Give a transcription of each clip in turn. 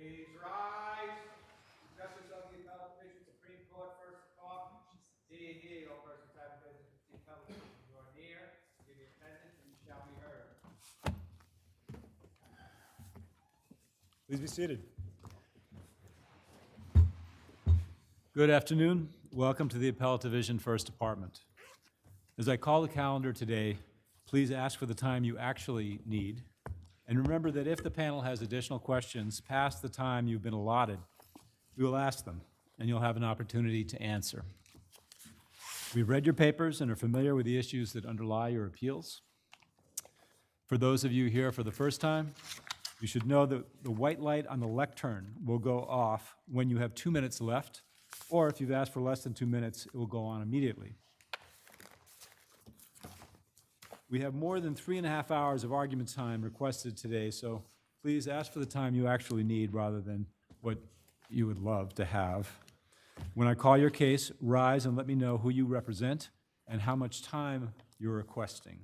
Please rise. Justice of the Appellate Division, Supreme Court, First Department. Hear, all persons having business with the Appellate Division, draw near, give your attendance, and you shall be heard. Please be seated. Good afternoon. Welcome to the Appellate Division, First Department. As I call the calendar today, please ask for the time you actually need. And remember that if the panel has additional questions past the time you've been allotted, we will ask them, and you'll have an opportunity to answer. We've read your papers and are familiar with the issues that underlie your appeals. For those of you here for the first time, you should know that the white light on the lectern will go off when you have 2 minutes left, or if you've asked for less than 2 minutes, it will go on immediately. We have more than 3.5 hours of argument time requested today, so please ask for the time you actually need rather than what you would love to have. When I call your case, rise and let me know who you represent and how much time you're requesting.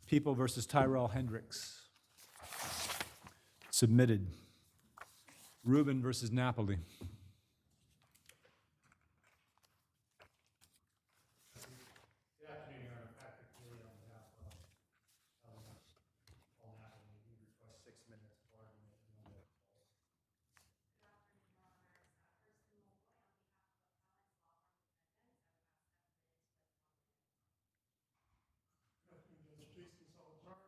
People versus Tyrell Hendricks. Submitted. Rubin versus Napoli. Good afternoon, Your Honor. Patrick Keeley on behalf of Paul Napoli. We request 6 minutes of argument. Good afternoon, Your Honors. First, Mulvoy on behalf of Appellate Law Firm Defendants. I would ask 7 minutes for 1 minute. Good afternoon, Judge Jason Salazar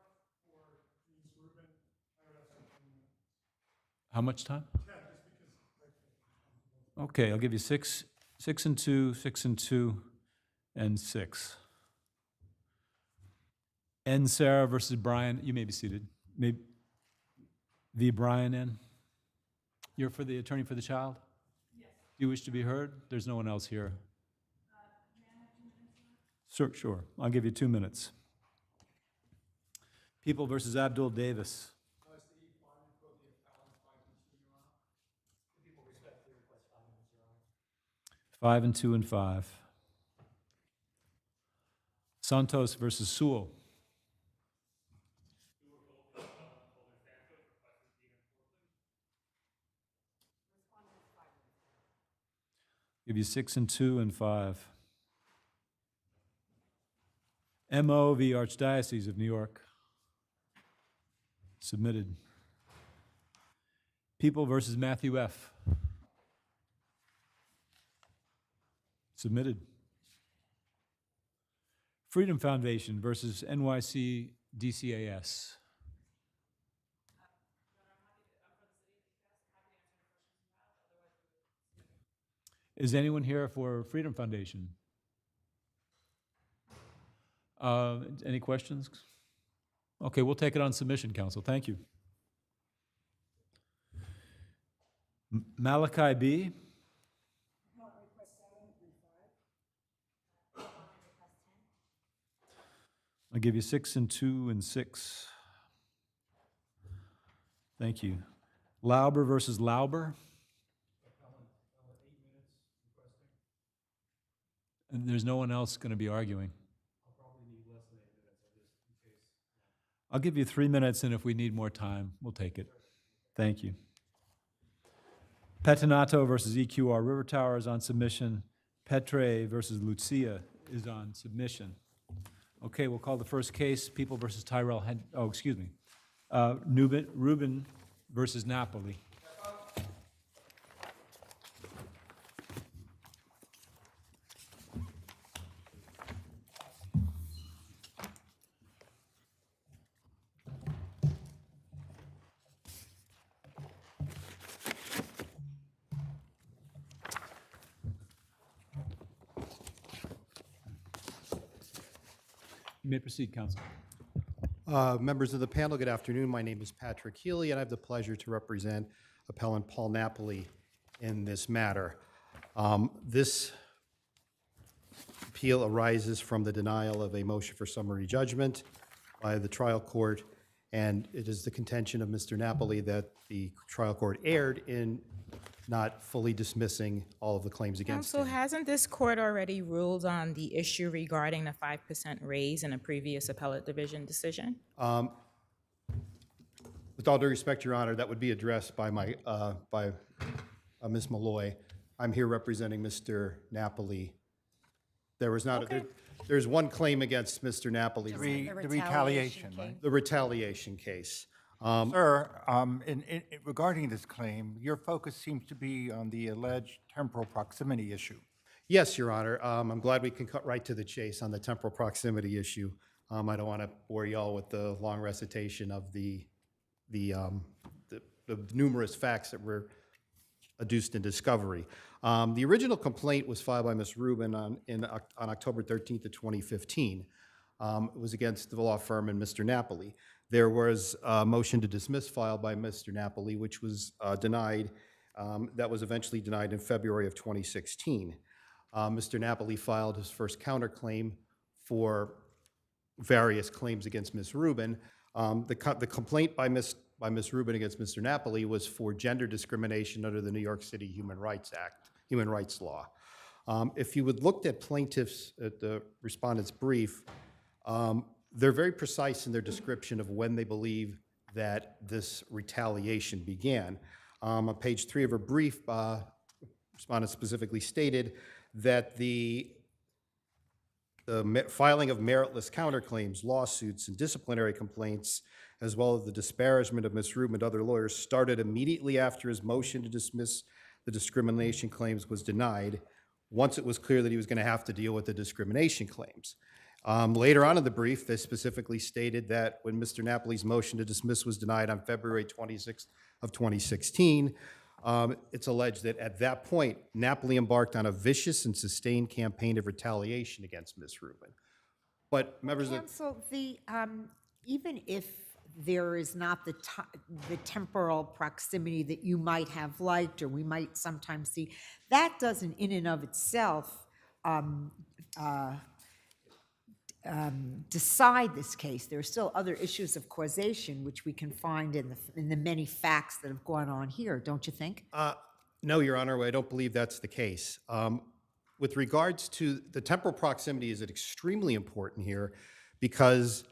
for Denise Rubin. I would ask 7 minutes. How much time? Yeah, just because. Okay, I'll give you 6, 6 and 2, 6 and 2, and 6. N. Sarah versus Brian. You may be seated. The Brian N. You're for the attorney for the child? Yes. Do you wish to be heard? There's no one else here. May I have 2 minutes? Sure. I'll give you 2 minutes. People versus Abdul Davis. Steve Farman for the appellant, 5 minutes, Your Honor. The people respectfully request 5 minutes, Your Honor. 5 and 2 and 5. Santos versus Sewell. Respondent, 5 minutes. Give you 6 and 2 and 5. M.O. v. Archdiocese of New York. Submitted. People versus Matthew F. Submitted. Freedom Foundation versus NYC DCAS. Is anyone here for Freedom Foundation? Any questions? Okay, we'll take it on submission, counsel. Thank you. Malachi B. I'll give you 6 and 2 and 6. Thank you. Lauber versus Lauber. Appellant, 8 minutes requesting. And there's no one else going to be arguing. I'll probably need less than 8 minutes, just in case. I'll give you 3 minutes, and if we need more time, we'll take it. Thank you. Petinato versus EQR River Tower is on submission. Petre versus Lucia is on submission. Okay, we'll call the first case, People versus Tyrell Rubin versus Napoli. You may proceed, counsel. Members of the panel, good afternoon. My name is Patrick Healy, and I have the pleasure to represent appellant Paul Napoli in this matter. This appeal arises from the denial of a motion for summary judgment by the trial court, and it is the contention of Mr. Napoli that the trial court erred in not fully dismissing all of the claims against Counsel, him. hasn't this court already ruled on the issue regarding the 5% raise in a previous appellate division decision? With all due respect, Your Honor, that would be addressed by Ms. Malloy. I'm here representing Mr. Napoli. There was not, there's one claim against Mr. Napoli, The retaliation, right? the retaliation case. Sir, regarding this claim, your focus seems to be on the alleged temporal proximity issue. Yes, Your Honor. I'm glad we can cut right to the chase on the temporal proximity issue. I don't want to bore y'all with the long recitation of the numerous facts that were adduced in discovery. The original complaint was filed by Ms. Rubin on October 13th of 2015. It was against the law firm and Mr. Napoli. There was a motion to dismiss filed by Mr. Napoli, which was denied. That was eventually denied in February of 2016. Mr. Napoli filed his first counterclaim for various claims against Ms. Rubin. The complaint by Ms. Rubin against Mr. Napoli was for gender discrimination under the New York City Human Rights Law. If you would look at the respondent's brief, they're very precise in their description of when they believe that this retaliation began. On page 3 of her brief, respondent specifically stated that the filing of meritless counterclaims, lawsuits, and disciplinary complaints, as well as the disparagement of Ms. Rubin and other lawyers, started immediately after his motion to dismiss the discrimination claims was denied, once it was clear that he was going to have to deal with the discrimination claims. Later on in the brief, they specifically stated that when Mr. Napoli's motion to dismiss was denied on February 26th of 2016, it's alleged that at that point, Napoli embarked on a vicious and sustained campaign of retaliation against Ms. Rubin. But members of Counsel, even if there is not the temporal proximity that you might have liked or we might sometimes see, that doesn't in and of itself decide this case. There are still other issues of causation which we can find in the many facts that have gone on here, don't you think? No, Your Honor, I don't believe that's the case. With regards to the temporal proximity is extremely important here because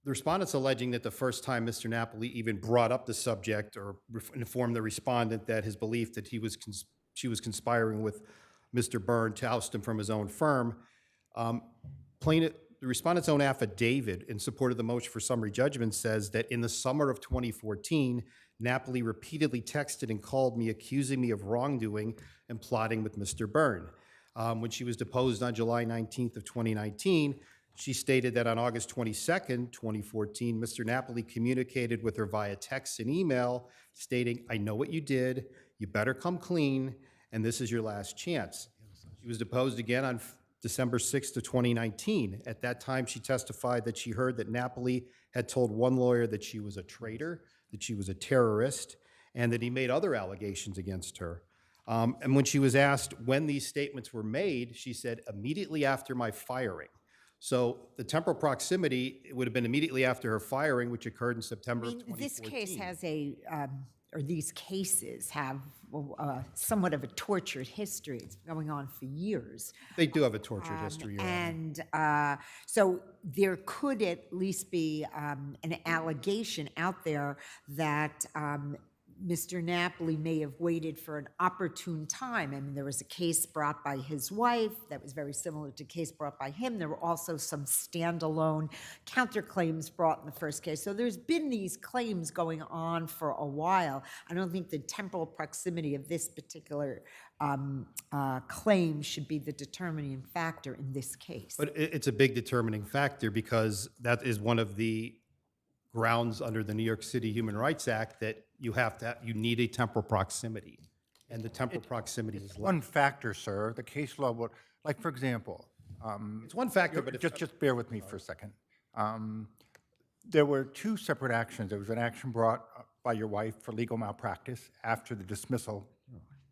the respondent's alleging that the first time Mr. Napoli even brought up the subject or informed the respondent that his belief that she was conspiring with Mr. Byrne to oust him from his own firm, the respondent's own affidavit in support of the motion for summary judgment says that in the summer of 2014, Napoli repeatedly texted and called me accusing me of wrongdoing and plotting with Mr. Byrne. When she was deposed on July 19th of 2019, she stated that on August 22nd, 2014, Mr. Napoli communicated with her via text and email stating, "I know what you did, you better come clean, and this is your last chance." She was deposed again on December 6th of 2019. At that time, she testified that she heard that Napoli had told one lawyer that she was a traitor, that she was a terrorist, and that he made other allegations against her. And when she was asked when these statements were made, she said, "Immediately after my firing." So the temporal proximity would have been immediately after her firing, which occurred in September of 2014. This case has or these cases have somewhat of a tortured history. It's been going on for years. They do have a tortured history, Your Honor. And so there could at least be an allegation out there that Mr. Napoli may have waited for an opportune time. I mean, there was a case brought by his wife that was very similar to a case brought by him. There were also some standalone counterclaims brought in the first case. So there's been these claims going on for a while. I don't think the temporal proximity of this particular claim should be the determining factor in this case. But it's a big determining factor because that is one of the grounds under the New York City Human Rights Act that you need a temporal proximity, and the temporal proximity is One factor, sir, the case law would, like for example, it's one factor, but just bear with me for a second. There were two separate actions. There was an action brought by your wife for legal malpractice after the dismissal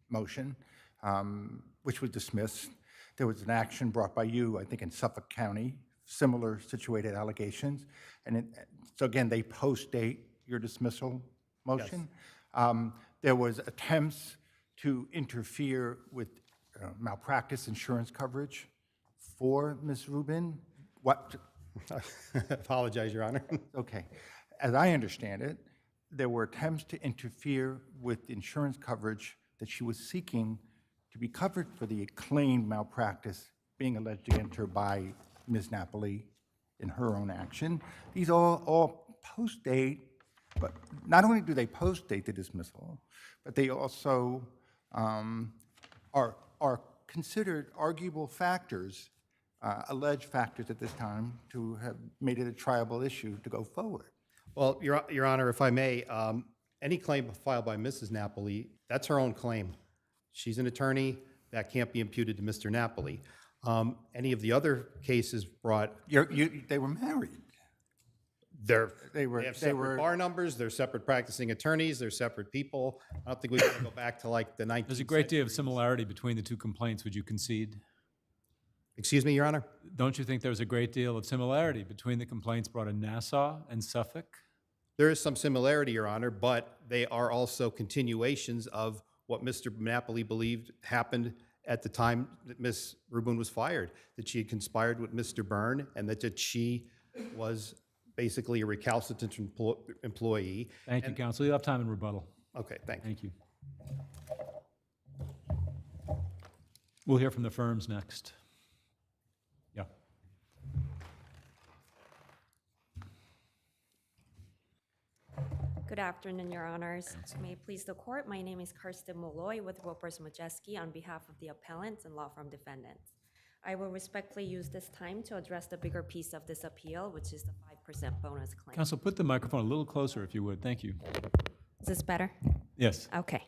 motion, which was dismissed. There was an action brought by you, I think in Suffolk County, similar situated allegations. And so again, they post-date your dismissal motion. Yes. There was attempts to interfere with malpractice insurance coverage for Ms. Rubin. What? Apologize, Your Honor. Okay. as I understand it, there were attempts to interfere with insurance coverage that she was seeking to be covered for the claimed malpractice being alleged against her by Ms. Napoli in her own action. These all post-date, but not only do they post-date the dismissal, but they also are considered arguable factors, alleged factors at this time to have made it a triable issue to go forward. Well, Your Honor, if I may, any claim filed by Mrs. Napoli, that's her own claim. She's an attorney, that can't be imputed to Mr. Napoli. Any of the other cases brought, They were married. they They have separate bar numbers, they're separate practicing attorneys, they're separate people. I don't think we can go back to like the 19th There's a great deal of century. similarity between the two complaints. Would you concede? Excuse me, Your Honor? Don't you think there's a great deal of similarity between the complaints brought in Nassau and Suffolk? There is some similarity, Your Honor, but they are also continuations of what Mr. Napoli believed happened at the time that Ms. Rubin was fired, that she had conspired with Mr. Byrne and that she was basically a recalcitrant employee. Thank you, counsel. You'll have time in rebuttal. Okay, thank you. Thank you. We'll hear from the firms next. Yeah. Good afternoon, Your Honors. May it please the court, my name is Kirsten Molloy with Ropers Majeski on behalf of the appellants and law firm defendants. I will respectfully use this time to address the bigger piece of this appeal, which is the 5% bonus claim. Counsel, put the microphone a little closer if you would. Thank you. Is this better? Yes. Okay.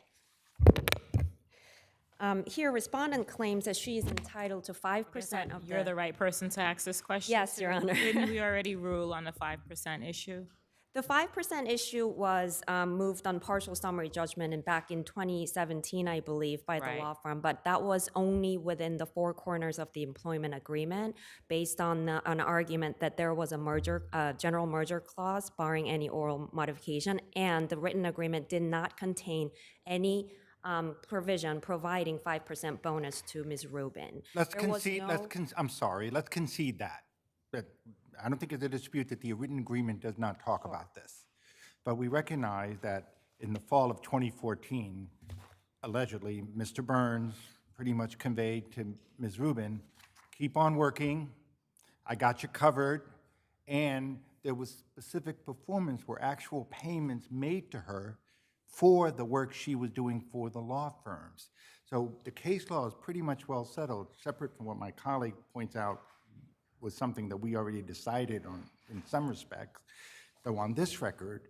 Here, respondent claims that she is entitled to 5% of You're the right person to ask this question. Yes, Your Honor. Didn't we already rule on the 5% issue? The 5% issue was moved on partial summary judgment back in 2017, I believe, by the Right. law firm, but that was only within the four corners of the employment agreement based on an argument that there was a merger, general merger clause barring any oral modification, and the written agreement did not contain any provision providing 5% bonus to Ms. Rubin. Let's There was concede, no- I'm sorry, let's concede that. But I don't think there's a dispute that the written agreement does not talk about this. But we recognize that in the fall of 2014, allegedly, Mr. Burns pretty much conveyed to Ms. Rubin, keep on working, I got you covered, and there was specific performance where actual payments made to her for the work she was doing for the law firms. So the case law is pretty much well settled, separate from what my colleague points out was something that we already decided on in some respects. So on this record,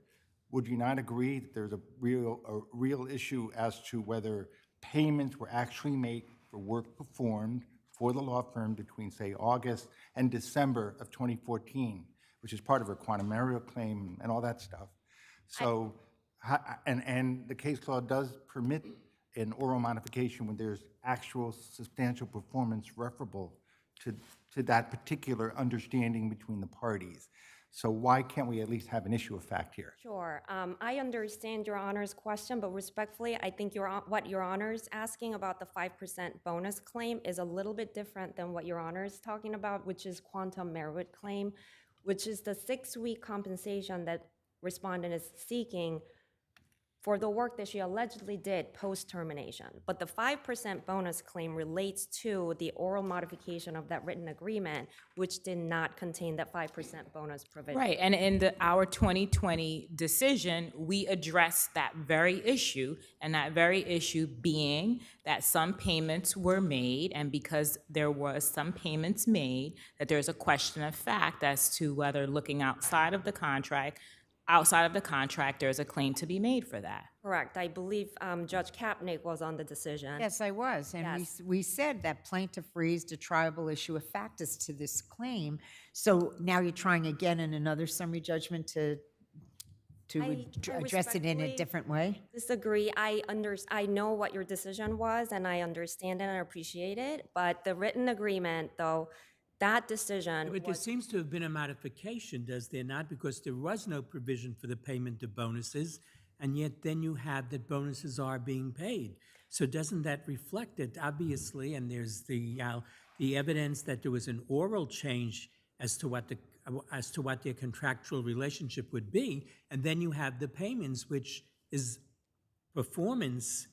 would you not agree that there's a real issue as to whether payments were actually made for work performed for the law firm between, say, August and December of 2014, which is part of her quantum aerial claim and all that stuff? So, and the case law does permit an oral modification when there's actual substantial performance referable to that particular understanding between the parties. So why can't we at least have an issue of fact here? Sure. I understand Your Honor's question, but respectfully, I think what Your Honor's asking about the 5% bonus claim is a little bit different than what Your Honor is talking about, which is quantum merit claim, which is the 6-week compensation that respondent is seeking for the work that she allegedly did post-termination. But the 5% bonus claim relates to the oral modification of that written agreement, which did not contain that 5% bonus provision. Right, and in our 2020 decision, we addressed that very issue, and that very issue being that some payments were made, and because there was some payments made, that there's a question of fact as to whether looking outside of the contract, there's a claim to be made for that. Correct. I believe Judge Kapnick was on the decision. Yes, I was, and Yes. we said that plaintiff raised a triable issue of fact as to this claim. So now you're trying again in another summary judgment to I address it in a respectfully different way? Disagree. I know what your decision was, and I understand it and I appreciate it. But the written agreement, though, that decision But there was seems to have been a modification, does there not? Because there was no provision for the payment of bonuses, and yet then you have that bonuses are being paid. So doesn't that reflect it? Obviously, and there's the evidence that there was an oral change as to what as to what their contractual relationship would be, and then you have the payments, which is performance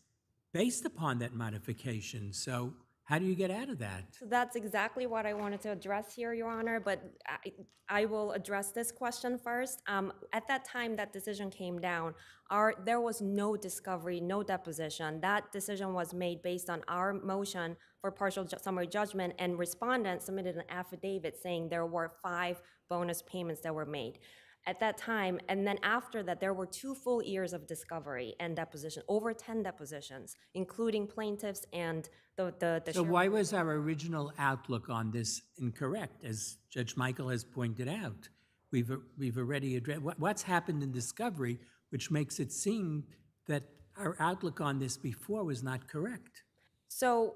based upon that modification. So how do you get out of that? So that's exactly what I wanted to address here, Your Honor, but I will address this question first. At that time that decision came down, there was no discovery, no deposition. That decision was made based on our motion for partial summary judgment, and respondent submitted an affidavit saying there were 5 bonus payments that were made at that time. And then after that, there were 2 full years of discovery and deposition, over 10 depositions, including plaintiffs and the So why was our original outlook on this incorrect? As Judge Michael has pointed out, we've already addressed what's happened in discovery, which makes it seem that our outlook on this before was not correct. So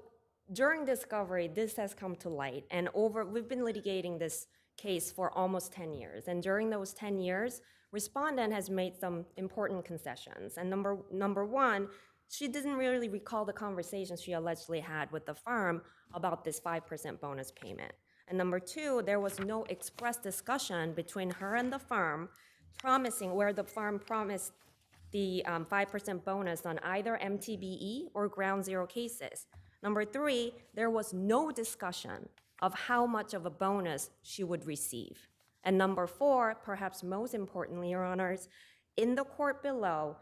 during discovery, this has come to light, and we've been litigating this case for almost 10 years. And during those 10 years, respondent has made some important concessions. And number one, she didn't really recall the conversations she allegedly had with the firm about this 5% bonus payment. And number two, there was no express discussion between her and the firm where the firm promised the 5% bonus on either MTBE or ground zero cases. Number three, there was no discussion of how much of a bonus she would receive. And number four, perhaps most importantly, Your Honors, in the court below,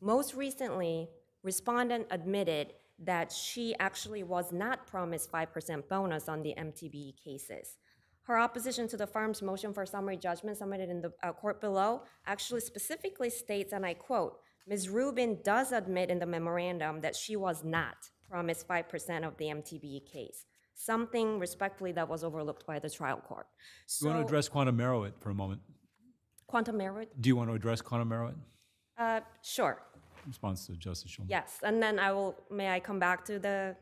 most recently, respondent admitted that she actually was not promised 5% bonus on the MTBE cases. Her opposition to the firm's motion for summary judgment submitted in the court below actually specifically states, and I quote, Ms. Rubin does admit in the memorandum that she was not promised 5% of the MTBE case, something respectfully that was overlooked by the trial court. So, You want to address quantum merit for a moment? quantum merit? Do you want to address quantum merit? Sure, In response to Justice Schulman. yes. And then may I come back to the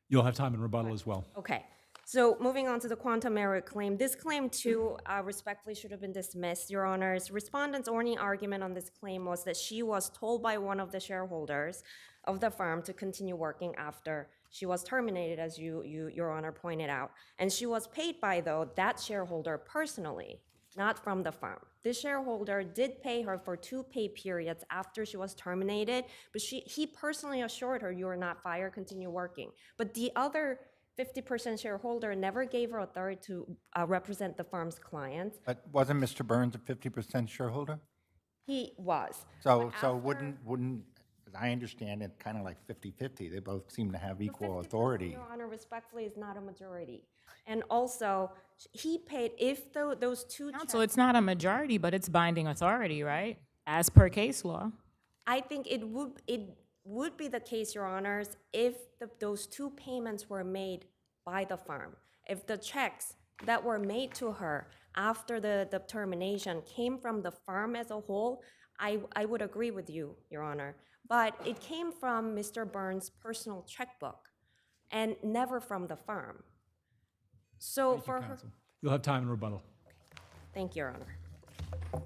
You'll have time in rebuttal as well. Okay, so moving on to the quantum merit claim. This claim, too, respectfully should have been dismissed, Your Honors. Respondent's only argument on this claim was that she was told by one of the shareholders of the firm to continue working after she was terminated, as Your Honor pointed out. And she was paid by, though, that shareholder personally, not from the firm. This shareholder did pay her for 2 pay periods after she was terminated, but he personally assured her, you are not fired, continue working. But the other 50% shareholder never gave her authority to represent the firm's clients. But wasn't Mr. Burns a 50% shareholder? He was. So wouldn't, as I understand it, kind of like 50-50, they both seem to have equal 50%, authority. Your Honor, respectfully, is not a majority. And also, he paid, if those 2 Counsel, it's not a majority, but it's binding authority, right? As per case law. I think it would be the case, Your Honors, if those 2 payments were made by the firm. If the checks that were made to her after the termination came from the firm as a whole, I would agree with you, Your Honor. But it came from Mr. Burns' personal checkbook and never from the firm. So Thank you, for her, counsel. You'll have time in rebuttal. thank you, Your Honor.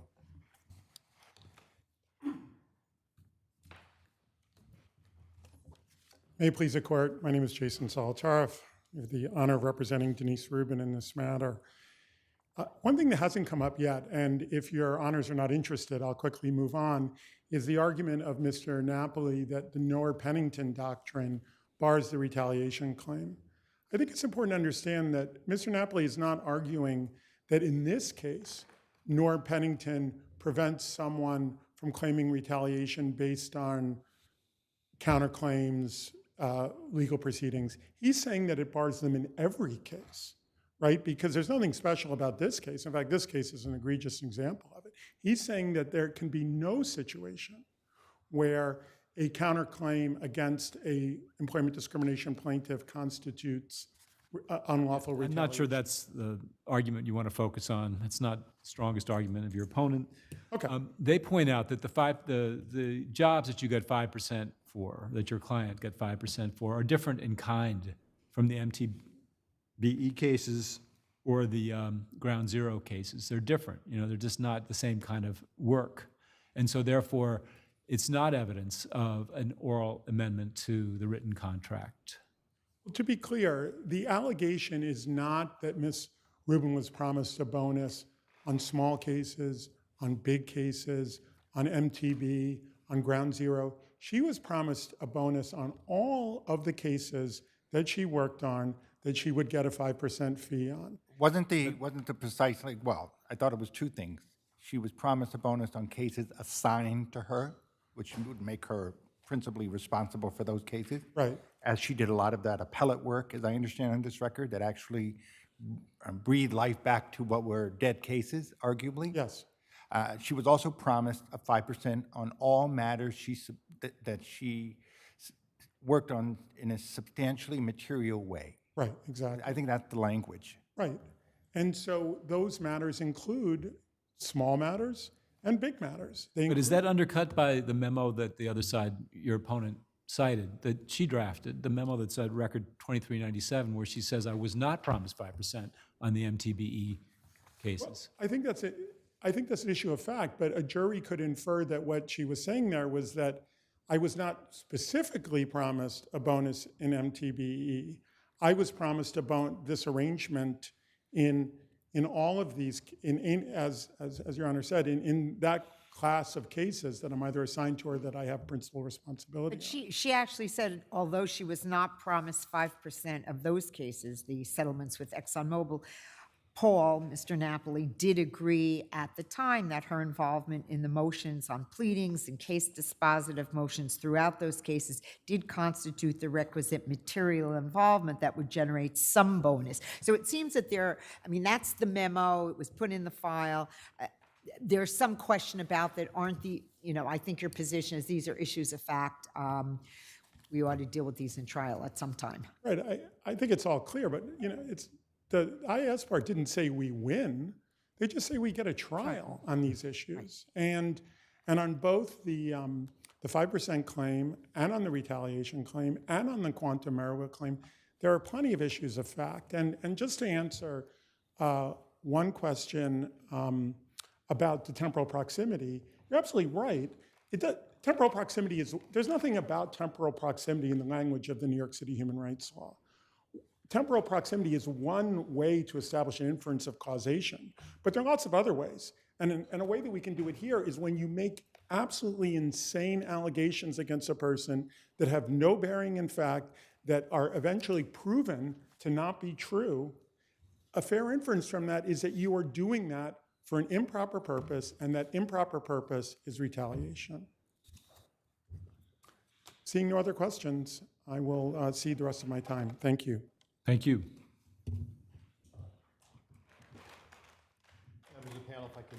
May it please the court, my name is Jason Solitaroff. I have the honor of representing Denise Rubin in this matter. One thing that hasn't come up yet, and if your honors are not interested, I'll quickly move on, is the argument of Mr. Napoli that the Knorr-Pennington doctrine bars the retaliation claim. I think it's important to understand that Mr. Napoli is not arguing that in this case, Knorr-Pennington prevents someone from claiming retaliation based on counterclaims, legal proceedings. He's saying that it bars them in every case, right? Because there's nothing special about this case. In fact, this case is an egregious example of it. He's saying that there can be no situation where a counterclaim against a employment discrimination plaintiff constitutes unlawful retaliation. I'm not sure that's the argument you want to focus on. It's not the strongest argument of your opponent. Okay. They point out that the jobs that you get 5% for, that your client got 5% for, are different in kind from the MTBE cases or the Ground Zero cases. They're different. They're just not the same kind of work. And so therefore, it's not evidence of an oral amendment to the written contract. To be clear, the allegation is not that Ms. Rubin was promised a bonus on small cases, on big cases, on MTB, on ground zero. She was promised a bonus on all of the cases that she worked on that she would get a 5% fee on. Wasn't the precisely, well, I thought it was two things. She was promised a bonus on cases assigned to her, which would make her principally responsible for those cases. Right. As she did a lot of that appellate work, as I understand on this record, that actually breathed life back to what were dead cases, arguably. Yes. She was also promised a 5% on all matters that she worked on in a substantially material way. Right, exactly. I think that's the language. Right. And so those matters include small matters and big matters. But is that undercut by the memo that the other side, your opponent, cited, that she drafted, the memo that said record 2397, where she says, I was not promised 5% on the MTBE cases? I think that's it. I think that's an issue of fact, but a jury could infer that what she was saying there was that I was not specifically promised a bonus in MTBE. I was promised this arrangement in all of these, as Your Honor said, in that class of cases that I'm either assigned to or that I have principal responsibility But on. she actually said, although she was not promised 5% of those cases, the settlements with ExxonMobil, Paul, Mr. Napoli, did agree at the time that her involvement in the motions on pleadings and case dispositive motions throughout those cases did constitute the requisite material involvement that would generate some bonus. So it seems that that's the memo, it was put in the file. There's some question about that I think your position is these are issues of fact. We ought to deal with these in trial at some time. Right, I think it's all clear, but the IAS part didn't say we win. They just say we get a trial on these issues. And on both the 5% claim and on the retaliation claim and on the quantum Merowith claim, there are plenty of issues of fact. And just to answer one question about the temporal proximity, you're absolutely right. Temporal proximity there's nothing about temporal proximity in the language of the New York City human rights law. Temporal proximity is one way to establish an inference of causation, but there are lots of other ways. And a way that we can do it here is when you make absolutely insane allegations against a person that have no bearing in fact, that are eventually proven to not be true, a fair inference from that is that you are doing that for an improper purpose, and that improper purpose is retaliation. Seeing no other questions, I will cede the rest of my time. Thank you. Thank you. Members of the panel, if I can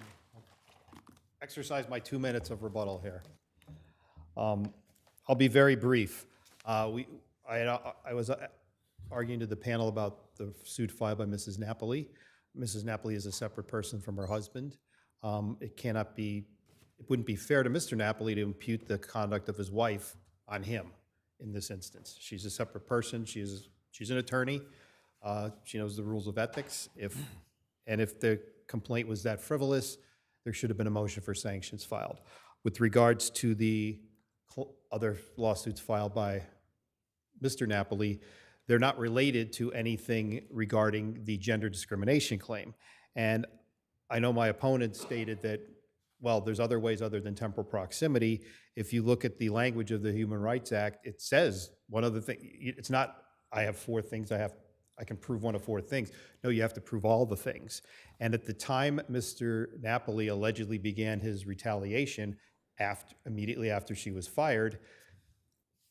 exercise my 2 minutes of rebuttal here. I'll be very brief. I was arguing to the panel about the suit filed by Mrs. Napoli. Mrs. Napoli is a separate person from her husband. It wouldn't be fair to Mr. Napoli to impute the conduct of his wife on him in this instance. She's a separate person. She's an attorney. She knows the rules of ethics. If the complaint was that frivolous, there should have been a motion for sanctions filed. With regards to the other lawsuits filed by Mr. Napoli, they're not related to anything regarding the gender discrimination claim. And I know my opponent stated that, well, there's other ways other than temporal proximity. If you look at the language of the Human Rights Act, it says one of the things, it's not, I have 4 things, I can prove one of 4 things. No, you have to prove all the things. And at the time Mr. Napoli allegedly began his retaliation, immediately after she was fired,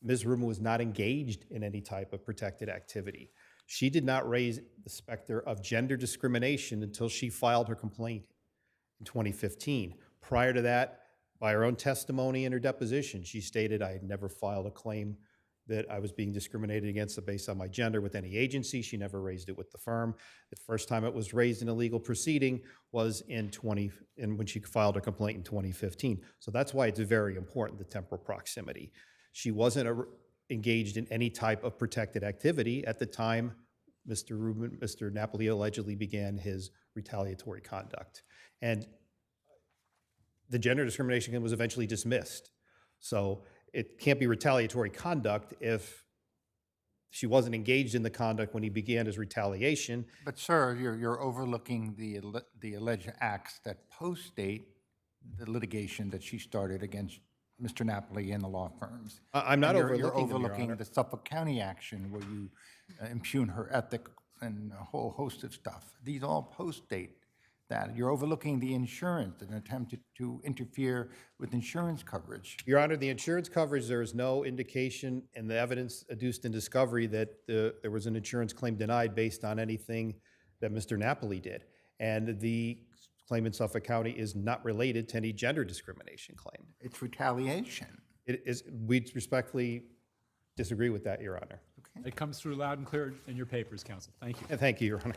Ms. Rubin was not engaged in any type of protected activity. She did not raise the specter of gender discrimination until she filed her complaint in 2015. Prior to that, by her own testimony in her deposition, she stated, I had never filed a claim that I was being discriminated against based on my gender with any agency. She never raised it with the firm. The first time it was raised in a legal proceeding was when she filed a complaint in 2015. So that's why it's very important, the temporal proximity. She wasn't engaged in any type of protected activity at the time Mr. Napoli allegedly began his retaliatory conduct. And the gender discrimination was eventually dismissed. So it can't be retaliatory conduct if she wasn't engaged in the conduct when he began his retaliation. But sir, you're overlooking the alleged acts that postdate the litigation that she started against Mr. Napoli and the law firms. I'm not And overlooking you're them, Your overlooking Honor. the Suffolk County action where you impugn her ethic and a whole host of stuff. These all postdate that. You're overlooking the insurance, an attempt to interfere with insurance coverage. Your Honor, the insurance coverage, there is no indication in the evidence adduced in discovery that there was an insurance claim denied based on anything that Mr. Napoli did. And the claim in Suffolk County is not related to any gender discrimination claim. It's retaliation. It is, we respectfully disagree with that, Your Honor. It comes through loud and clear in your papers, counsel. Thank you. And thank you, Your Honor.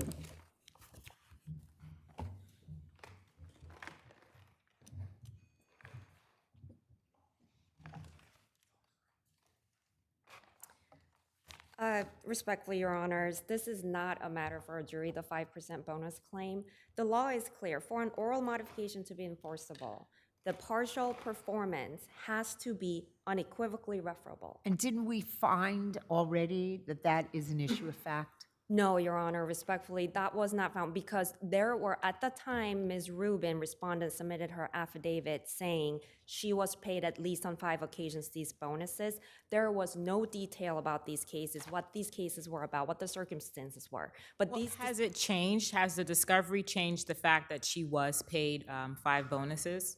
Respectfully, Your Honors, this is not a matter for a jury, the 5% bonus claim. The law is clear. For an oral modification to be enforceable, the partial performance has to be unequivocally referable. And didn't we find already that that is an issue of fact? No, Your Honor, respectfully, that was not found because there were, at the time, Ms. Rubin, respondent, submitted her affidavit saying she was paid at least on 5 occasions these bonuses. There was no detail about these cases, what these cases were about, what the circumstances were. But Well, these has it changed? Has the discovery changed the fact that she was paid 5 bonuses?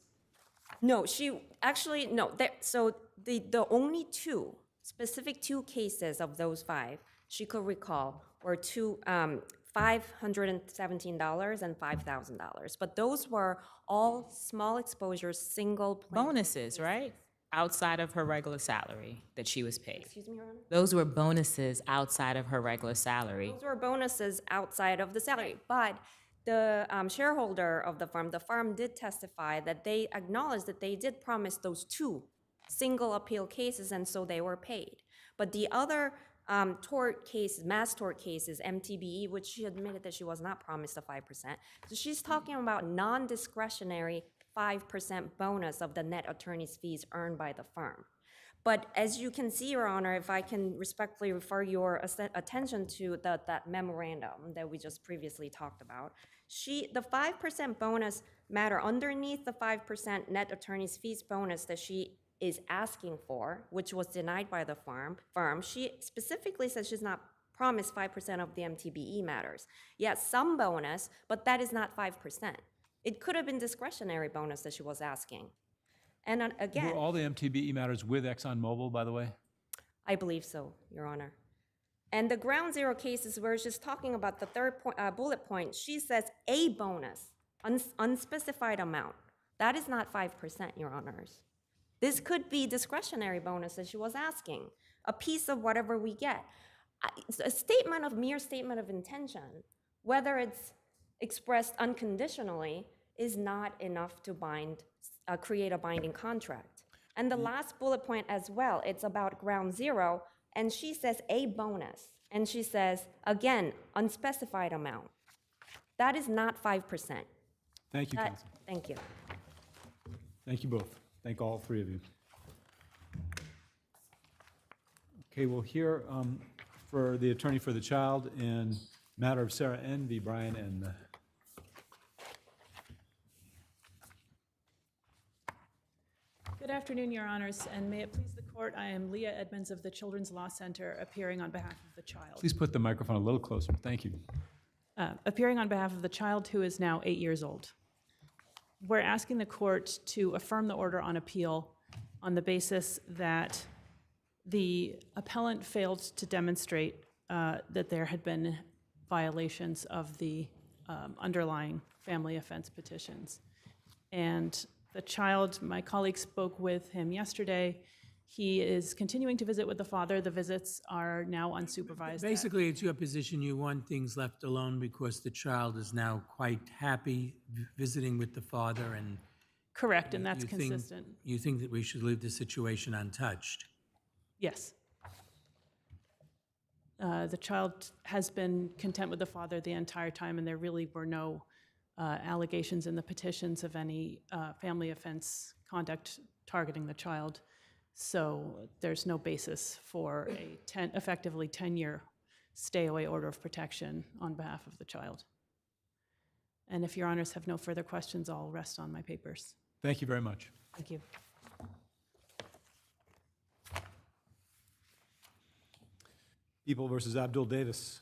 No, she actually, no. So the only specific two cases of those 5 she could recall were $517 and $5,000. But those were all small exposures, single plaintiff Bonuses, right? Outside of her regular salary that she was paid. Excuse me, Your Honor? Those were bonuses outside of her regular salary. Those were bonuses outside of the salary. But the shareholder of the firm did testify that they acknowledged that they did promise those 2 single appeal cases, and so they were paid. But the other tort cases, mass tort cases, MTBE, which she admitted that she was not promised a 5%. So she's talking about non-discretionary 5% bonus of the net attorney's fees earned by the firm. But as you can see, Your Honor, if I can respectfully refer your attention to that memorandum that we just previously talked about, the 5% bonus matter underneath the 5% net attorney's fees bonus that she is asking for, which was denied by the firm, she specifically says she's not promised 5% of the MTBE matters. Yes, some bonus, but that is not 5%. It could have been discretionary bonus that she was asking. And again, Were all the MTBE matters with ExxonMobil, by the way? I believe so, Your Honor. And the ground zero cases where she's talking about the third bullet point, she says a bonus, unspecified amount. That is not 5%, Your Honors. This could be discretionary bonus that she was asking, a piece of whatever we get. A mere statement of intention, whether it's expressed unconditionally, is not enough to create a binding contract. And the last bullet point as well, it's about ground zero, and she says a bonus, and she says, again, unspecified amount. That is not 5%. Thank you, counsel. Thank you. Thank you both. Thank all 3 of you. Okay, we'll hear for the attorney for the child in matter of Sarah N. v. Brian N. Good afternoon, Your Honors, and may it please the court, I am Leah Edmonds of the Children's Law Center, appearing on behalf of the child. Please put the microphone a little closer. Thank you. Appearing on behalf of the child who is now 8 years old. We're asking the court to affirm the order on appeal on the basis that the appellant failed to demonstrate that there had been violations of the underlying family offense petitions. And the child, my colleague spoke with him yesterday. He is continuing to visit with the father. The visits are now unsupervised. Basically, it's your position you want things left alone because the child is now quite happy visiting with the father, and Correct, and that's you think- consistent. You think that we should leave the situation untouched? Yes. The child has been content with the father the entire time, and there really were no allegations in the petitions of any family offense conduct targeting the child. So there's no basis for a effectively 10-year stay-away order of protection on behalf of the child. And if your honors have no further questions, I'll rest on my papers. Thank you very much. Thank you. People versus Abdul Davis.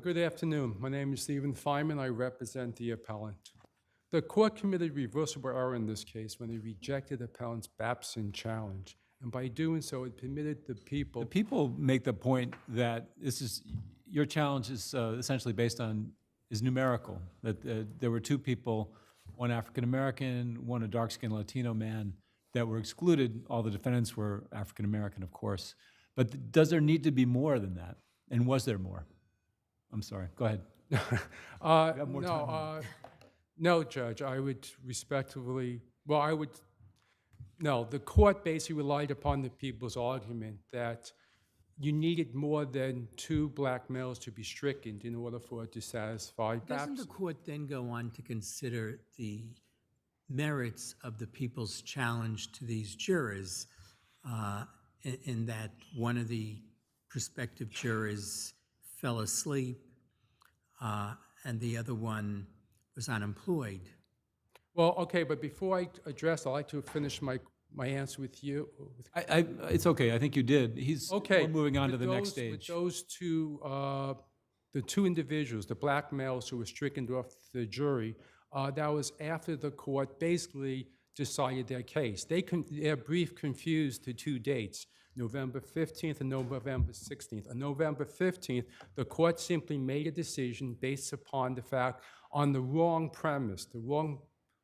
Good afternoon. My name is Stephen Feynman. I represent the appellant. The court committed reversible error in this case when they rejected the appellant's Babson challenge. And by doing so, it permitted the people... The people make the point that your challenge is essentially based on, is numerical, that there were two people, one African-American, one a dark-skinned Latino man, that were excluded. All the defendants were African-American, of course. But does there need to be more than that? And was there more? I'm sorry, go ahead. No, Judge, I would respectfully, no, the court basically relied upon the people's argument that you needed more than two black males to be stricken in order for it to satisfy Doesn't the Babson. court then go on to consider the merits of the people's challenge to these jurors in that one of the prospective jurors fell asleep and the other one was unemployed? Well, okay, but before I address, I'd like to finish my answer with you. It's okay, I think you did. Okay. We're moving on to with the next those- stage. With those two, the two individuals, the black males who were stricken off the jury, that was after the court basically decided their case. Their brief confused the two dates, November 15th and November 16th. On November 15th, the court simply made a decision based upon the fact, on the wrong premise, the wrong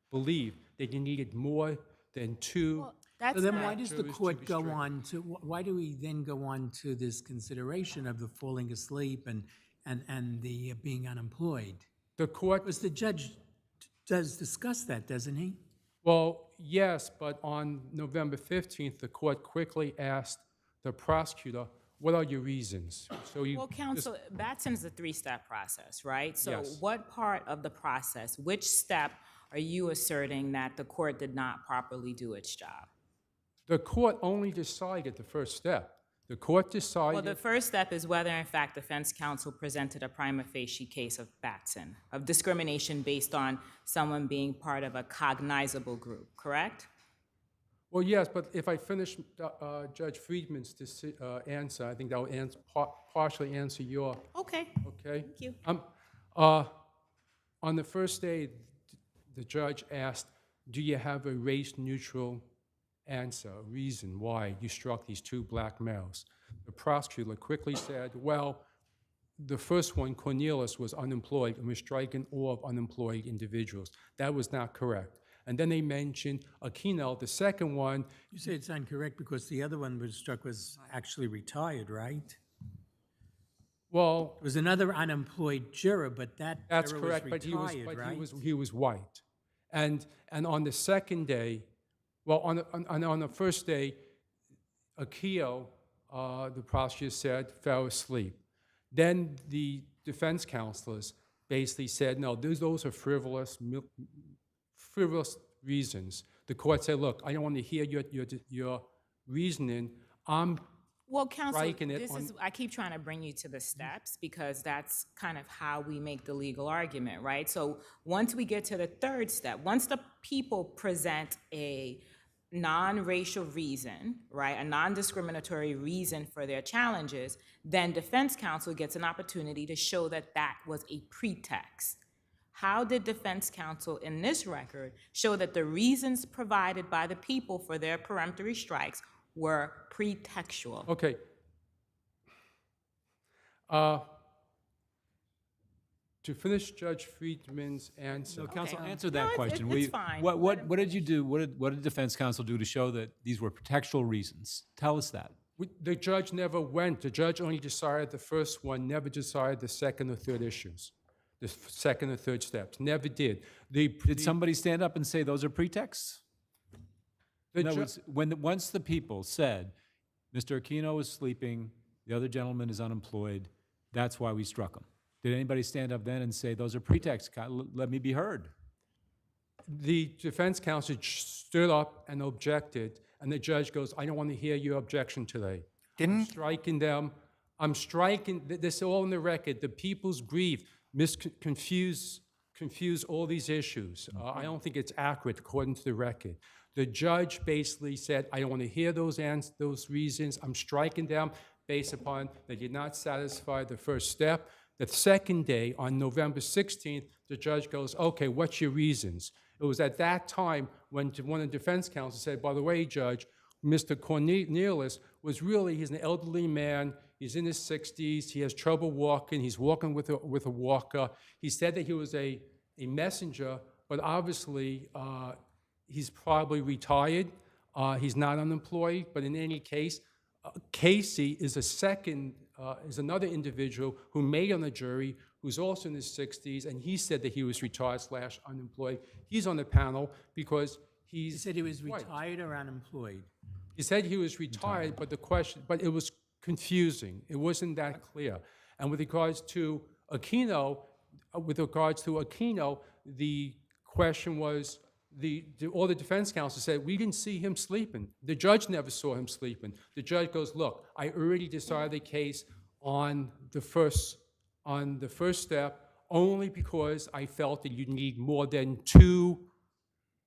belief that you needed more than two. Well, that's So then not- why does the jurors to court be go stricken. on to, why do we then go on to this consideration of the falling asleep and the being unemployed? The court, Because the judge does discuss that, doesn't he? well, yes, but on November 15th, the court quickly asked the prosecutor, what are your reasons? So you Well, counsel, Batson's a three-step process, right? So Yes. what part of the process, which step are you asserting that the court did not properly do its job? the court only decided the first step. The court decided. Well, the first step is whether, in fact, defense counsel presented a prima facie case of Batson, of discrimination based on someone being part of a cognizable group, correct? Well, yes, but if I finish Judge Friedman's answer, I think that will partially answer your, Okay, okay? thank you. On the first day, the judge asked, do you have a race-neutral answer, a reason why you struck these two black males? The prosecutor quickly said, well, the first one, Cornelius, was unemployed and was striking all of unemployed individuals. That was not correct. And then they mentioned Aquino, the second one. You say it's incorrect because the other one was struck was actually retired, right? Well, It was another unemployed juror, but that that's juror was correct, but retired, right? he was white. And on the second day, well, on the first day, Aquino, the prosecutor said, fell asleep. Then the defense counselors basically said, no, those are frivolous reasons. The court said, look, I don't want to hear your reasoning. Well, counsel, striking it this on- is, I keep trying to bring you to the steps because that's kind of how we make the legal argument, right? So once we get to the third step, once the people present a non-racial reason, right, a non-discriminatory reason for their challenges, then defense counsel gets an opportunity to show that that was a pretext. How did defense counsel in this record show that the reasons provided by the people for their peremptory strikes were pretextual? Okay. To finish Judge Friedman's answer. So counsel, Okay. answer No, that it's- question. it's fine. What did you do? What did defense counsel do to show that these were pretextual reasons? Tell us that. The judge never went. The judge only decided the first one, never decided the second or third issues, the second or third steps. Never did. Did somebody stand up and say those are pretexts? The In other ju- words, once the people said, Mr. Aquino was sleeping, The other gentleman is unemployed. That's why we struck him. Did anybody stand up then and say, those are pretexts, let me be heard? The defense counsel stood up and objected, and the judge goes, I don't want to hear your objection today. I'm striking them. I'm striking, this is all in the record. The people's brief confuse all these issues. I don't think it's accurate according to the record. The judge basically said, I don't want to hear those reasons. I'm striking them based upon they did not satisfy the first step. The second day, on November 16th, the judge goes, okay, what's your reasons? It was at that time when one of the defense counsel said, by the way, Judge, Mr. Cornelius was really, he's an elderly man, he's in his 60s, he has trouble walking, he's walking with a walker. He said that he was a messenger, but obviously he's probably retired, he's not unemployed, but in any case, Casey is is another individual who made on the jury, who's also in his 60s, and he said that he was retired / unemployed. He's on the panel because He said he was retired or unemployed. He said he was retired, but it was confusing. It wasn't that clear. And with regards to Aquino, the question was, all the defense counsel said, we didn't see him sleeping. The judge never saw him sleeping. The judge goes, look, I already decided the case on the first step only because I felt that you need more than 2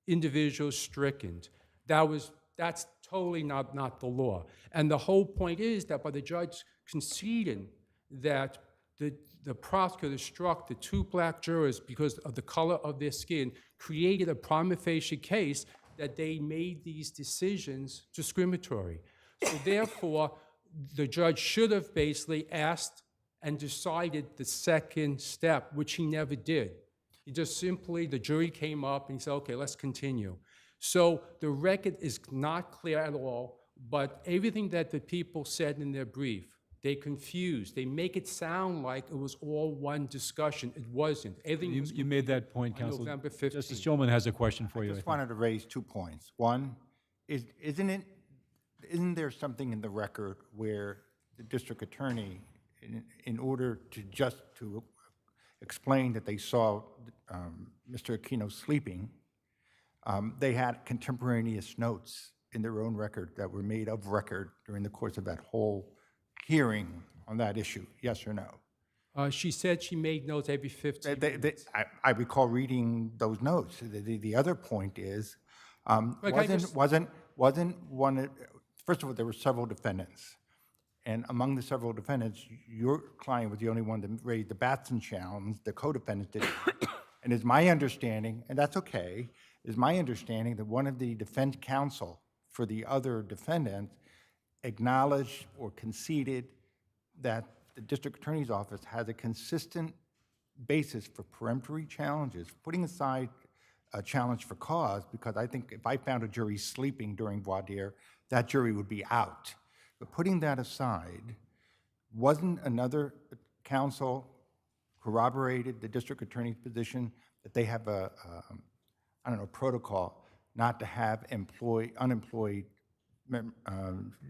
individuals stricken. That's totally not the law. And the whole point is that by the judge conceding that the prosecutor struck the 2 black jurors because of the color of their skin, created a prima facie case that they made these decisions discriminatory. So therefore, the judge should have basically asked and decided the second step, which he never did. He just simply, the jury came up and he said, okay, let's continue. So the record is not clear at all, but everything that the people said in their brief, they confused. They make it sound like it was all one discussion. It wasn't. Everything was You made that point, on Counsel. November 15th. Justice Shulman has a question for you. I I just think. wanted to raise 2 points. One, isn't there something in the record where the district attorney, in order to explain that they saw Mr. Aquino sleeping, they had contemporaneous notes in their own record that were made of record during the course of that whole hearing on that issue, yes or no? She said she made notes every 15 minutes. I recall reading those notes. The other point is, wasn't one, first of all, there were several defendants. And among the several defendants, your client was the only one that raised the Batson challenge, the co-defendants didn't. And it's my understanding, and that's okay, is my understanding that one of the defense counsel for the other defendants acknowledged or conceded that the district attorney's office has a consistent basis for peremptory challenges, putting aside a challenge for cause, because I think if I found a jury sleeping during voir dire, that jury would be out. But putting that aside, wasn't another counsel corroborated the district attorney's position that they have a protocol not to have unemployed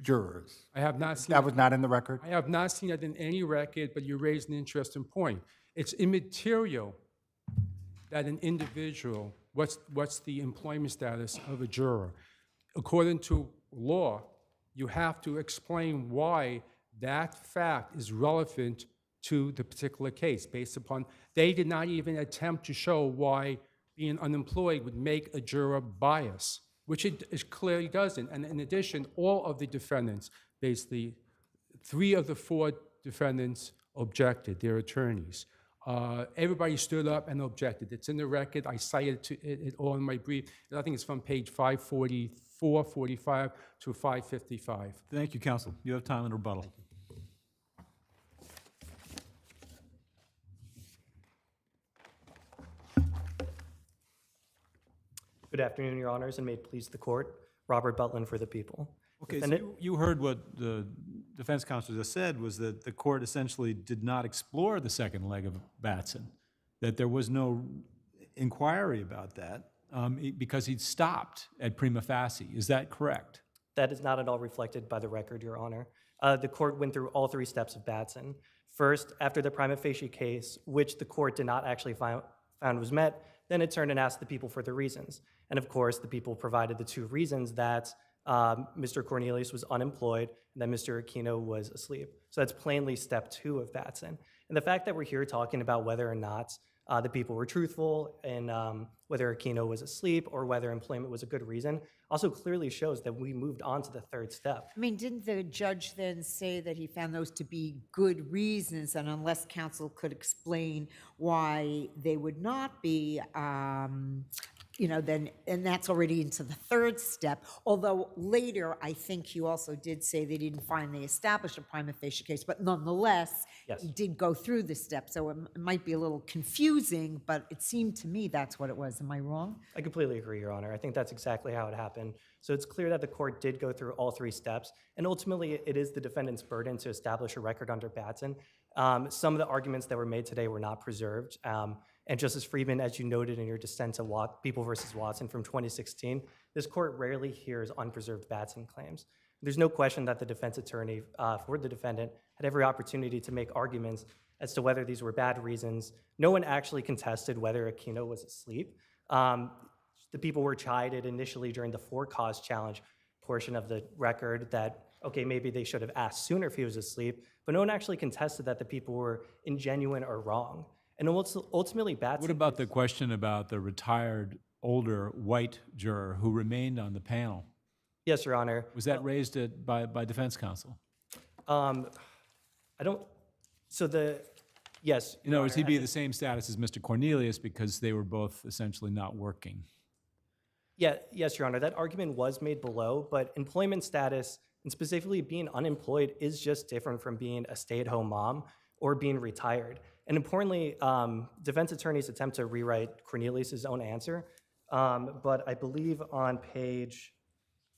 jurors? I have not seen that. Was not in the record? I have not seen it in any record, but you raised an interesting point. It's immaterial that an individual, what's the employment status of a juror? According to law, you have to explain why that fact is relevant to the particular case based upon, they did not even attempt to show why being unemployed would make a juror bias, which it clearly doesn't. And in addition, all of the defendants, basically 3 of the 4 defendants objected, their attorneys. Everybody stood up and objected. It's in the record. I cited it all in my brief. And I think it's from page 544, 45 to 555. Thank you, counsel. You have time in rebuttal. Good afternoon, Your Honors, and may it please the court. Robert Butlin for the people. Okay, so you heard what the defense counsel just said, was that the court essentially did not explore the second leg of Batson, that there was no inquiry about that because he'd stopped at prima facie. Is that correct? That is not at all reflected by the record, Your Honor. the court went through all three steps of Batson. First, after the prima facie case, which the court did not actually found was met, then it turned and asked the people for the reasons. And of course, the people provided the two reasons that Mr. Cornelius was unemployed and that Mr. Aquino was asleep. So that's plainly step 2 of Batson. And the fact that we're here talking about whether or not the people were truthful and whether Aquino was asleep or whether employment was a good reason also clearly shows that we moved on to the third step. I mean, didn't the judge then say that he found those to be good reasons, and unless counsel could explain why they would not be, then, and that's already into the third step. Although later, I think he also did say they didn't find they established a prima facie case, but nonetheless, Yes. he did go through the steps. So it might be a little confusing, but it seemed to me that's what it was. Am I wrong? I completely agree, Your Honor. I think that's exactly how it happened. So it's clear that the court did go through all three steps, and ultimately it is the defendant's burden to establish a record under Batson. Some of the arguments that were made today were not preserved. And Justice Friedman, as you noted in your dissent to People v. Watson from 2016, this court rarely hears unpreserved Batson claims. There's no question that the defense attorney for the defendant had every opportunity to make arguments as to whether these were bad reasons. No one actually contested whether Aquino was asleep. The people were chided initially during the for-cause challenge portion of the record that, okay, maybe they should have asked sooner if he was asleep, but no one actually contested that the people were ingenuine or wrong. And ultimately, Batson... What about the question about the retired, older, white juror who remained on the panel? Yes, Your Honor. Was that raised by defense counsel? I don't... So the... Yes. In other words, he'd be the same status as Mr. Cornelius because they were both essentially not working. Yeah, yes, Your Honor. That argument was made below, but employment status, and specifically being unemployed, is just different from being a stay-at-home mom or being retired. And importantly, defense attorneys attempt to rewrite Cornelius' own answer, but I believe on page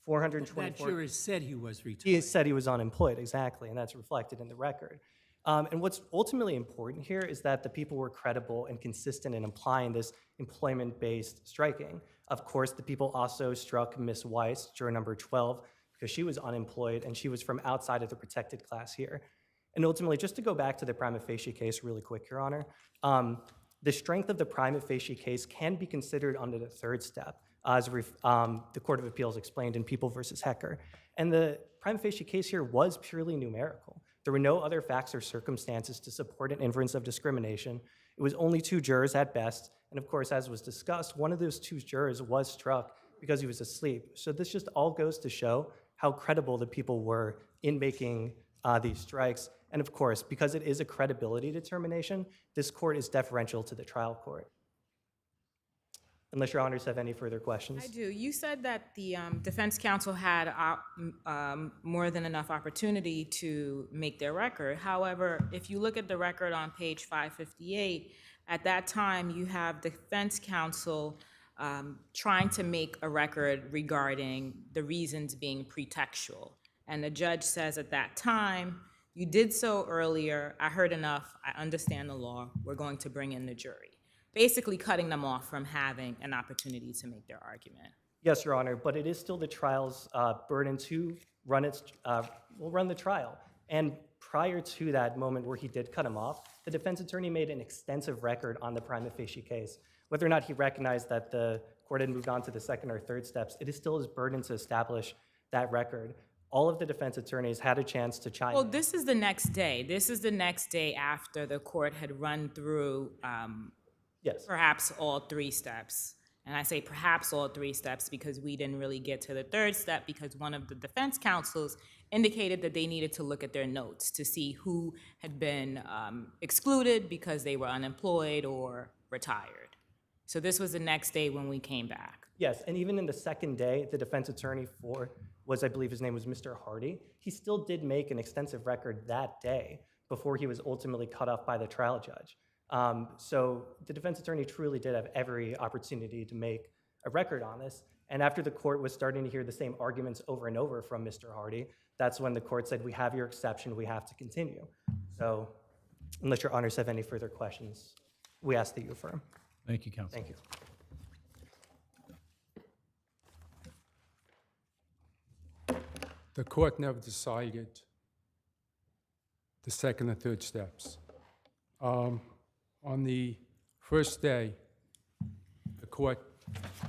424... That juror said he was retired. He said he was unemployed, exactly, and that's reflected in the record. And what's ultimately important here is that the people were credible and consistent in applying this employment-based striking. Of course, the people also struck Ms. Weiss, juror number 12, because she was unemployed and she was from outside of the protected class here. And ultimately, just to go back to the prima facie case really quick, Your Honor, the strength of the prima facie case can be considered under the third step, as the Court of Appeals explained in People v. Hecker. And the prima facie case here was purely numerical. There were no other facts or circumstances to support an inference of discrimination. It was only 2 jurors at best. And of course, as was discussed, one of those 2 jurors was struck because he was asleep. So this just all goes to show how credible the people were in making these strikes. And of course, because it is a credibility determination, this court is deferential to the trial court. Unless Your Honors have any further questions. I do. You said that the defense counsel had more than enough opportunity to make their record. However, if you look at the record on page 558, at that time you have defense counsel trying to make a record regarding the reasons being pretextual. And the judge says at that time, you did so earlier, I heard enough, I understand the law, we're going to bring in the jury. Basically cutting them off from having an opportunity to make their argument. Yes, Your Honor, but it is still the trial's burden to run the trial. And prior to that moment where he did cut him off, the defense attorney made an extensive record on the prima facie case. Whether or not he recognized that the court had moved on to the second or third steps, it is still his burden to establish that record. All of the defense attorneys had a chance to chime in. Well, this is the next day. This is the next day after the court had run through yes. perhaps all 3 steps. And I say perhaps all 3 steps because we didn't really get to the third step because one of the defense counsels indicated that they needed to look at their notes to see who had been excluded because they were unemployed or retired. So this was the next day when we came back. Yes, and even in the second day, the defense attorney I believe his name was Mr. Hardy, he still did make an extensive record that day before he was ultimately cut off by the trial judge. So the defense attorney truly did have every opportunity to make a record on this. And after the court was starting to hear the same arguments over and over from Mr. Hardy, that's when the court said, we have your exception, we have to continue. So unless Your Honors have any further questions, we ask that you affirm. Thank you, counsel. Thank you. The court never decided the second and third steps. On the first day, the court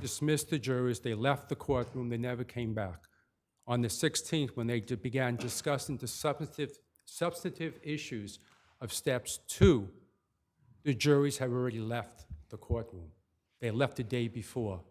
dismissed the jurors. They left the courtroom. They never came back. On the 16th, when they began discussing the substantive issues of steps 2, the juries had already left the courtroom. They left the day before.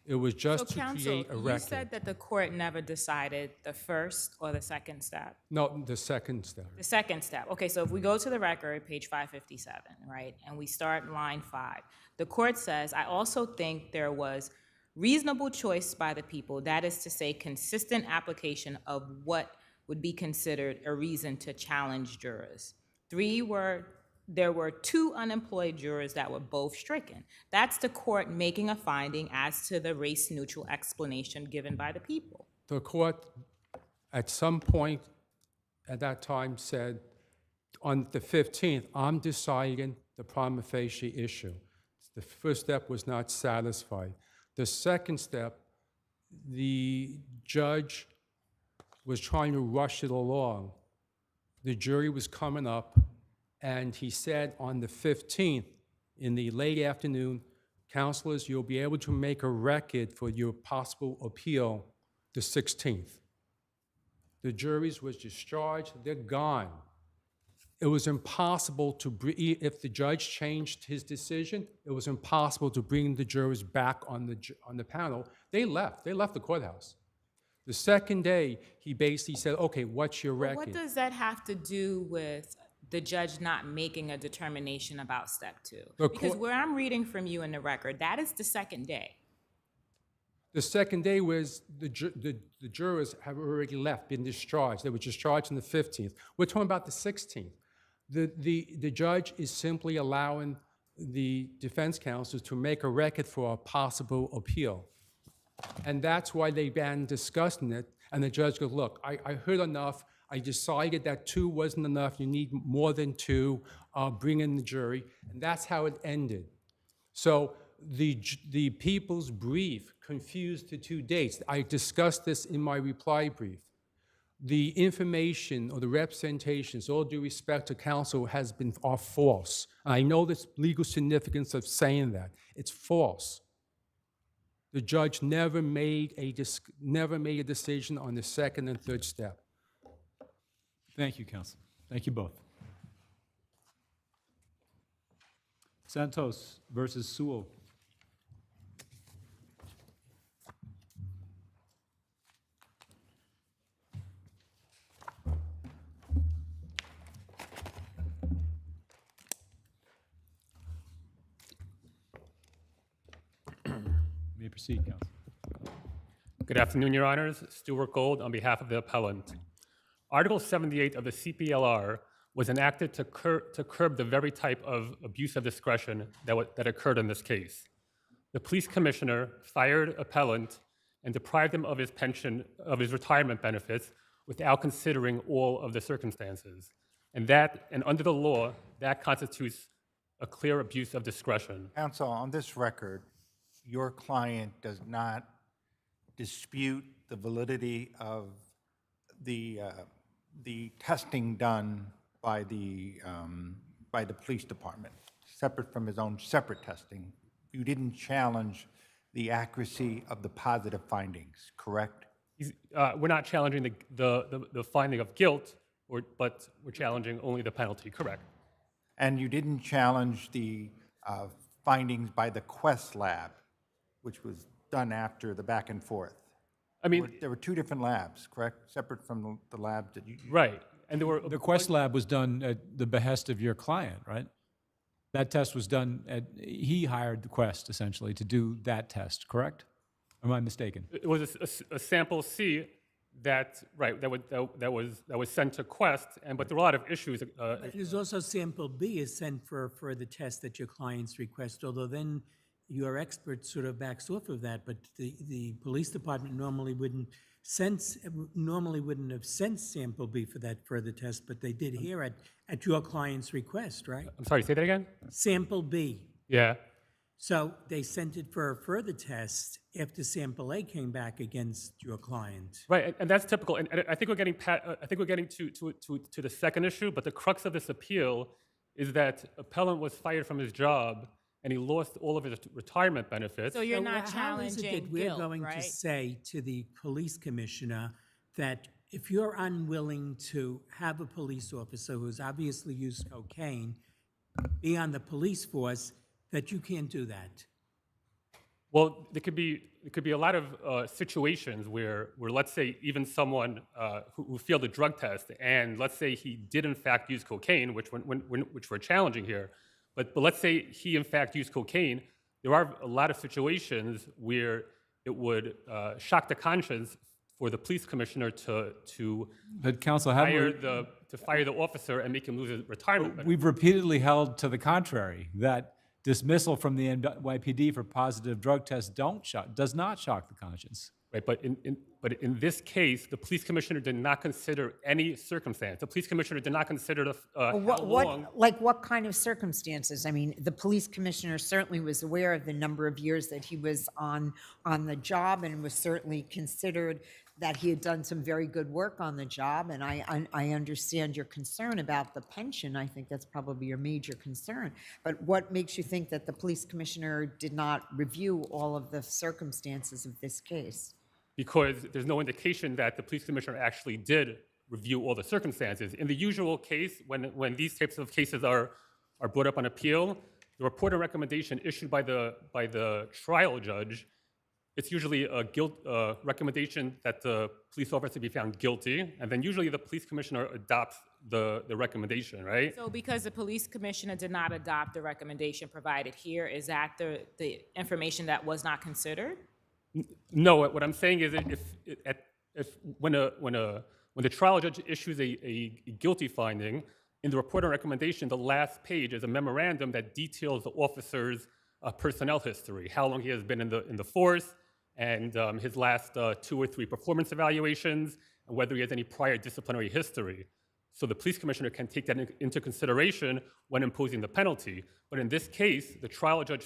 It was just to create a you record. said that the court never decided the first or the second step. No, the second step. The second step. Okay, so if we go to the record, page 557, right, and we start line 5, the court says, I also think there was reasonable choice by the people, that is to say, consistent application of what would be considered a reason to challenge jurors. There were 2 unemployed jurors that were both stricken. That's the court making a finding as to the race-neutral explanation given by the people. The court, at some point at that time, said, on the 15th, I'm deciding the prima facie issue. The first step was not satisfied. The second step, the judge was trying to rush it along. The jury was coming up, and he said on the 15th, in the late afternoon, counselors, you'll be able to make a record for your possible appeal the 16th. The juries was discharged, they're gone. It was impossible to if the judge changed his decision, it was impossible to bring the jurors back on the panel. They left the courthouse. The second day, he basically said, okay, what's your record? What does that have to do with the judge not making a determination about step 2? Because where I'm reading from you in the record, that is the second day. The second day was the jurors have already left, been discharged. They were discharged on the 15th. We're talking about the 16th. The judge is simply allowing the defense counsels to make a record for a possible appeal. And that's why they began discussing it. And the judge goes, look, I heard enough. I decided that 2 wasn't enough. You need more than 2. Bring in the jury. And that's how it ended. So the people's brief confused the 2 dates. I discussed this in my reply brief. The information or the representations, all due respect to counsel, are false. I know the legal significance of saying that. It's false. The judge never made a decision on the second and third step. Thank you, counsel. Thank you both. Santos versus Sewell. You may proceed, counsel. Good afternoon, Your Honors. Stuart Gold on behalf of the appellant. Article 78 of the CPLR was enacted to curb the very type of abuse of discretion that occurred in this case. The police commissioner fired appellant and deprived him of his pension, of his retirement benefits, without considering all of the circumstances. And under the law, that constitutes a clear abuse of discretion. Counsel, on this record, your client does not dispute the validity of the testing done by the police department, separate from his own separate testing. You didn't challenge the accuracy of the positive findings, correct? We're not challenging the finding of guilt, but we're challenging only the penalty, correct? And you didn't challenge the findings by the Quest lab, which was done after the back and forth. I mean, there were 2 different labs, correct? Separate from the labs that you... Right. And there were... The Quest lab was done at the behest of your client, right? That test was done he hired the Quest, essentially, to do that test, correct? Am I mistaken? It was a sample C that was sent to Quest, but there were a lot of issues. There's also sample B is sent for the test that your clients request, although then your expert sort of backs off of that, but the police department normally wouldn't have sent sample B for that further test, but they did here at your client's request, right? I'm sorry, say that again? Sample B. Yeah. So they sent it for a further test after sample A came back against your client. Right, and that's typical. And I think we're getting to the second issue, but the crux of this appeal is that appellant was fired from his job and he lost all of his retirement benefits. So you're So not how is it challenging that we're guilt, going to right? say to the police commissioner that if you're unwilling to have a police officer who's obviously used cocaine be on the police force, that you can't do that? Well, there could be a lot of situations where let's say even someone who failed a drug test, and let's say he did in fact use cocaine, which we're challenging here, but let's say he in fact used cocaine. There are a lot of situations where it would shock the conscience for the police commissioner to But counsel, have fire the officer and make him lose his retirement benefits. we've repeatedly held to the contrary, that dismissal from the NYPD for positive drug tests does not shock the conscience. Right, but in this case, the police commissioner did not consider any circumstance. The police commissioner did not consider how long. What kind of circumstances? I mean, the police commissioner certainly was aware of the number of years that he was on the job, and was certainly considered that he had done some very good work on the job. And I understand your concern about the pension. I think that's probably your major concern. But what makes you think that the police commissioner did not review all of the circumstances of this case? Because there's no indication that the police commissioner actually did review all the circumstances. In the usual case, when these types of cases are brought up on appeal, the report and recommendation issued by the trial judge, it's usually a recommendation that the police officer be found guilty, and then usually the police commissioner adopts the recommendation, right? So because the police commissioner did not adopt the recommendation provided here, is that the information that was not considered? No, what I'm saying is when the trial judge issues a guilty finding, in the report and recommendation, the last page is a memorandum that details the officer's personnel history, how long he has been in the force, and his last 2 or 3 performance evaluations, and whether he has any prior disciplinary history. So the police commissioner can take that into consideration when imposing the penalty. But in this case, the trial judge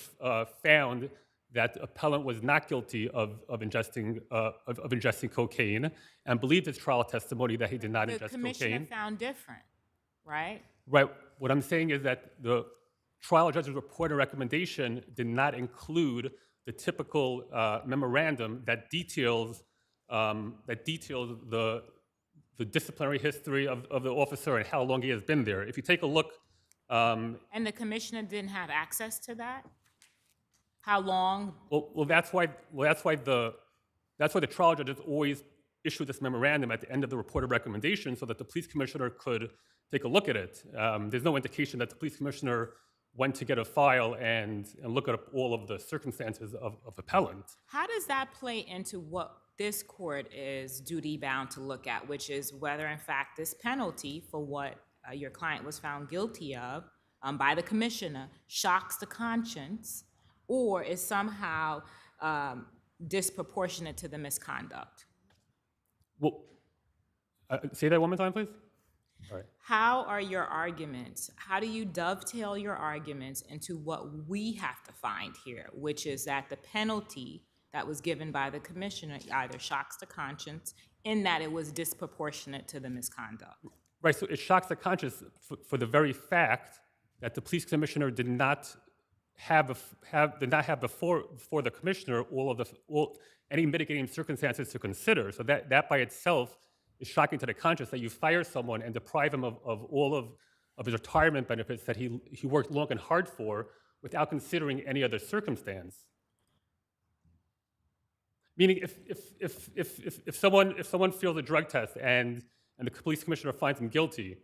found that the appellant was not guilty of ingesting cocaine, and believed his trial testimony that he did not ingest cocaine. The commissioner found different, right? Right. What I'm saying is that the trial judge's report and recommendation did not include the typical memorandum that details the disciplinary history of the officer and how long he has been there. If you take a look, And the commissioner didn't have access to that? How long? Well, that's why the trial judges always issue this memorandum at the end of the report of recommendation, so that the police commissioner could take a look at it. There's no indication that the police commissioner went to get a file and look up all of the circumstances of appellant. How does that play into what this court is duty-bound to look at, which is whether, in fact, this penalty for what your client was found guilty of by the commissioner shocks the conscience, or is somehow disproportionate to the misconduct? Well, say that one more time, please. All right. How are your arguments, how do you dovetail your arguments into what we have to find here, which is that the penalty that was given by the commissioner either shocks the conscience in that it was disproportionate to the misconduct? Right, so it shocks the conscience for the very fact that the police commissioner did not have before the commissioner any mitigating circumstances to consider. So that by itself is shocking to the conscience, that you fire someone and deprive him of all of his retirement benefits that he worked long and hard for without considering any other circumstance. Meaning, if someone fails a drug test and the police commissioner finds him guilty,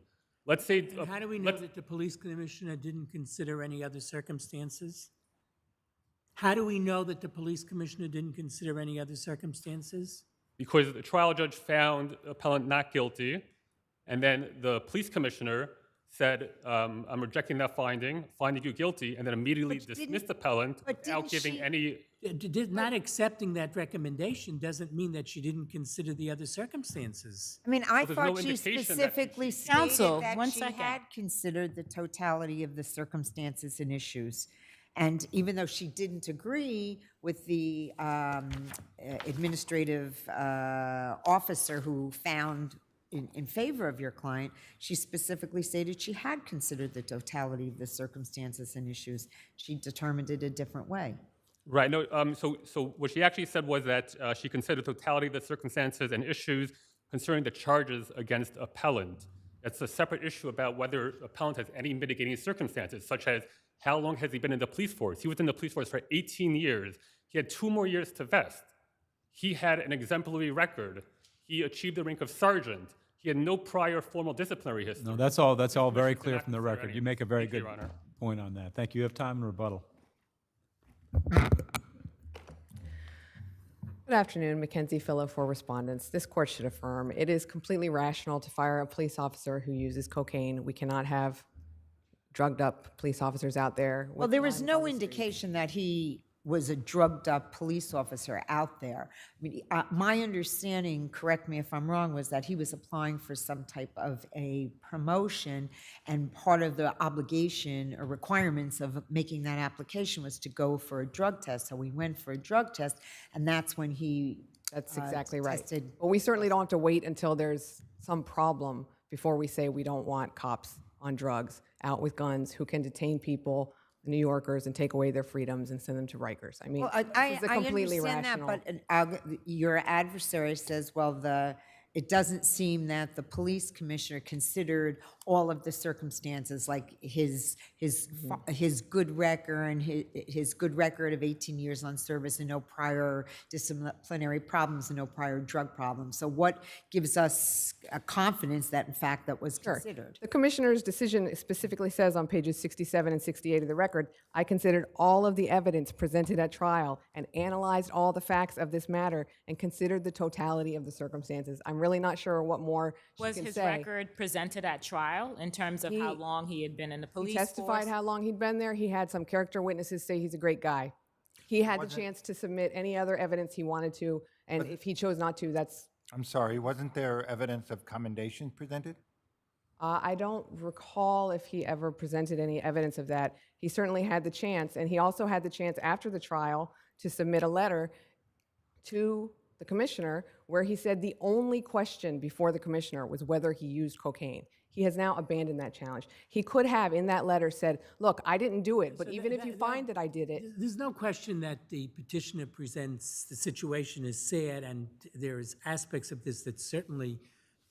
let's say. And how do we know that the police commissioner didn't consider any other circumstances? How do we know that the police commissioner didn't consider any other circumstances? Because the trial judge found the appellant not guilty, and then the police commissioner said, I'm rejecting that finding you guilty, and then immediately dismissed the appellant without giving any. Not accepting that recommendation doesn't mean that she didn't consider the other circumstances. I mean, I Well, there's thought no she indication that specifically she- stated Counsel, that one she second. had considered the totality of the circumstances and issues. And even though she didn't agree with the administrative officer who found in favor of your client, she specifically stated she had considered the totality of the circumstances and issues. She determined it a different way. Right. No. So what she actually said was that she considered the totality of the circumstances and issues concerning the charges against appellant. That's a separate issue about whether appellant has any mitigating circumstances, such as how long has he been in the police force? He was in the police force for 18 years. He had 2 more years to vest. He had an exemplary record. He achieved the rank of sergeant. He had no prior formal disciplinary history. No, that's all very clear from the record. any. You make a very Thank you, good Your Honor. point on that. Thank you. You have time in rebuttal. Good afternoon, Mackenzie Phillip for respondents. This court should affirm it is completely rational to fire a police officer who uses cocaine. We cannot have drugged up police officers out there. Well, there was no indication that he was a drugged up police officer out there. I mean, my understanding, correct me if I'm wrong, was that he was applying for some type of a promotion, and part of the obligation or requirements of making that application was to go for a drug test. So we went for a drug test, and that's when he That's exactly right. tested. But we certainly don't have to wait until there's some problem before we say we don't want cops on drugs out with guns who can detain people, New Yorkers, and take away their freedoms and send them to Rikers. I mean, Well, this is a completely understand rational. that, but your adversary says, well, it doesn't seem that the police commissioner considered all of the circumstances, like his good record and his good record of 18 years on service and no prior disciplinary problems and no prior drug problems. So what gives us a confidence that, in fact, that was considered? The commissioner's decision specifically says on pages 67 and 68 of the record, I considered all of the evidence presented at trial and analyzed all the facts of this matter and considered the totality of the circumstances. I'm really not sure what more she Was can his say. record presented at trial in terms of how long he had been in the police He testified force? how long he'd been there. He had some character witnesses say he's a great guy. He had the chance to submit any other evidence he wanted to, and if he chose not to, that's, I'm sorry, wasn't there evidence of commendation presented? I don't recall if he ever presented any evidence of that. He certainly had the chance, and he also had the chance after the trial to submit a letter to the commissioner where he said the only question before the commissioner was whether he used cocaine. He has now abandoned that challenge. He could have, in that letter, said, look, I didn't do it, but even if you find that I did it. There's no question that the petitioner presents the situation as sad, and there's aspects of this that certainly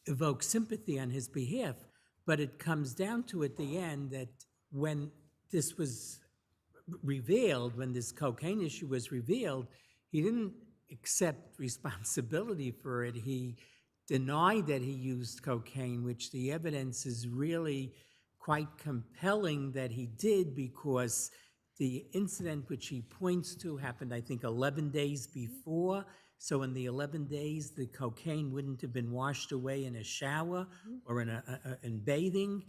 evoke sympathy on his behalf. But it comes down to at the end that when this was revealed, when this cocaine issue was revealed, he didn't accept responsibility for it. He denied that he used cocaine, which the evidence is really quite compelling that he did, because the incident which he points to happened, I think, 11 days before. So in the 11 days, the cocaine wouldn't have been washed away in a shower or in bathing.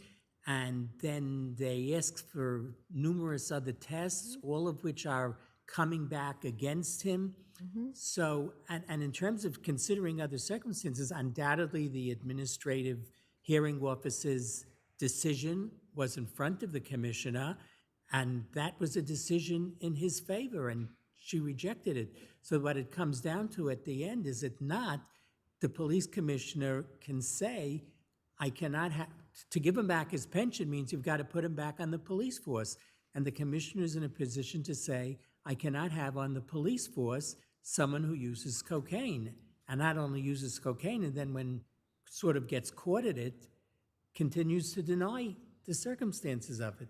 And then they asked for numerous other tests, all of which are coming back against him. So, and in terms of considering other circumstances, undoubtedly the administrative hearing officer's decision was in front of the commissioner, and that was a decision in his favor, and she rejected it. So what it comes down to at the end is it not the police commissioner can say, I cannot have, to give him back his pension means you've got to put him back on the police force. And the commissioner is in a position to say, I cannot have on the police force someone who uses cocaine. And not only uses cocaine, and then when sort of gets caught at it, continues to deny the circumstances of it.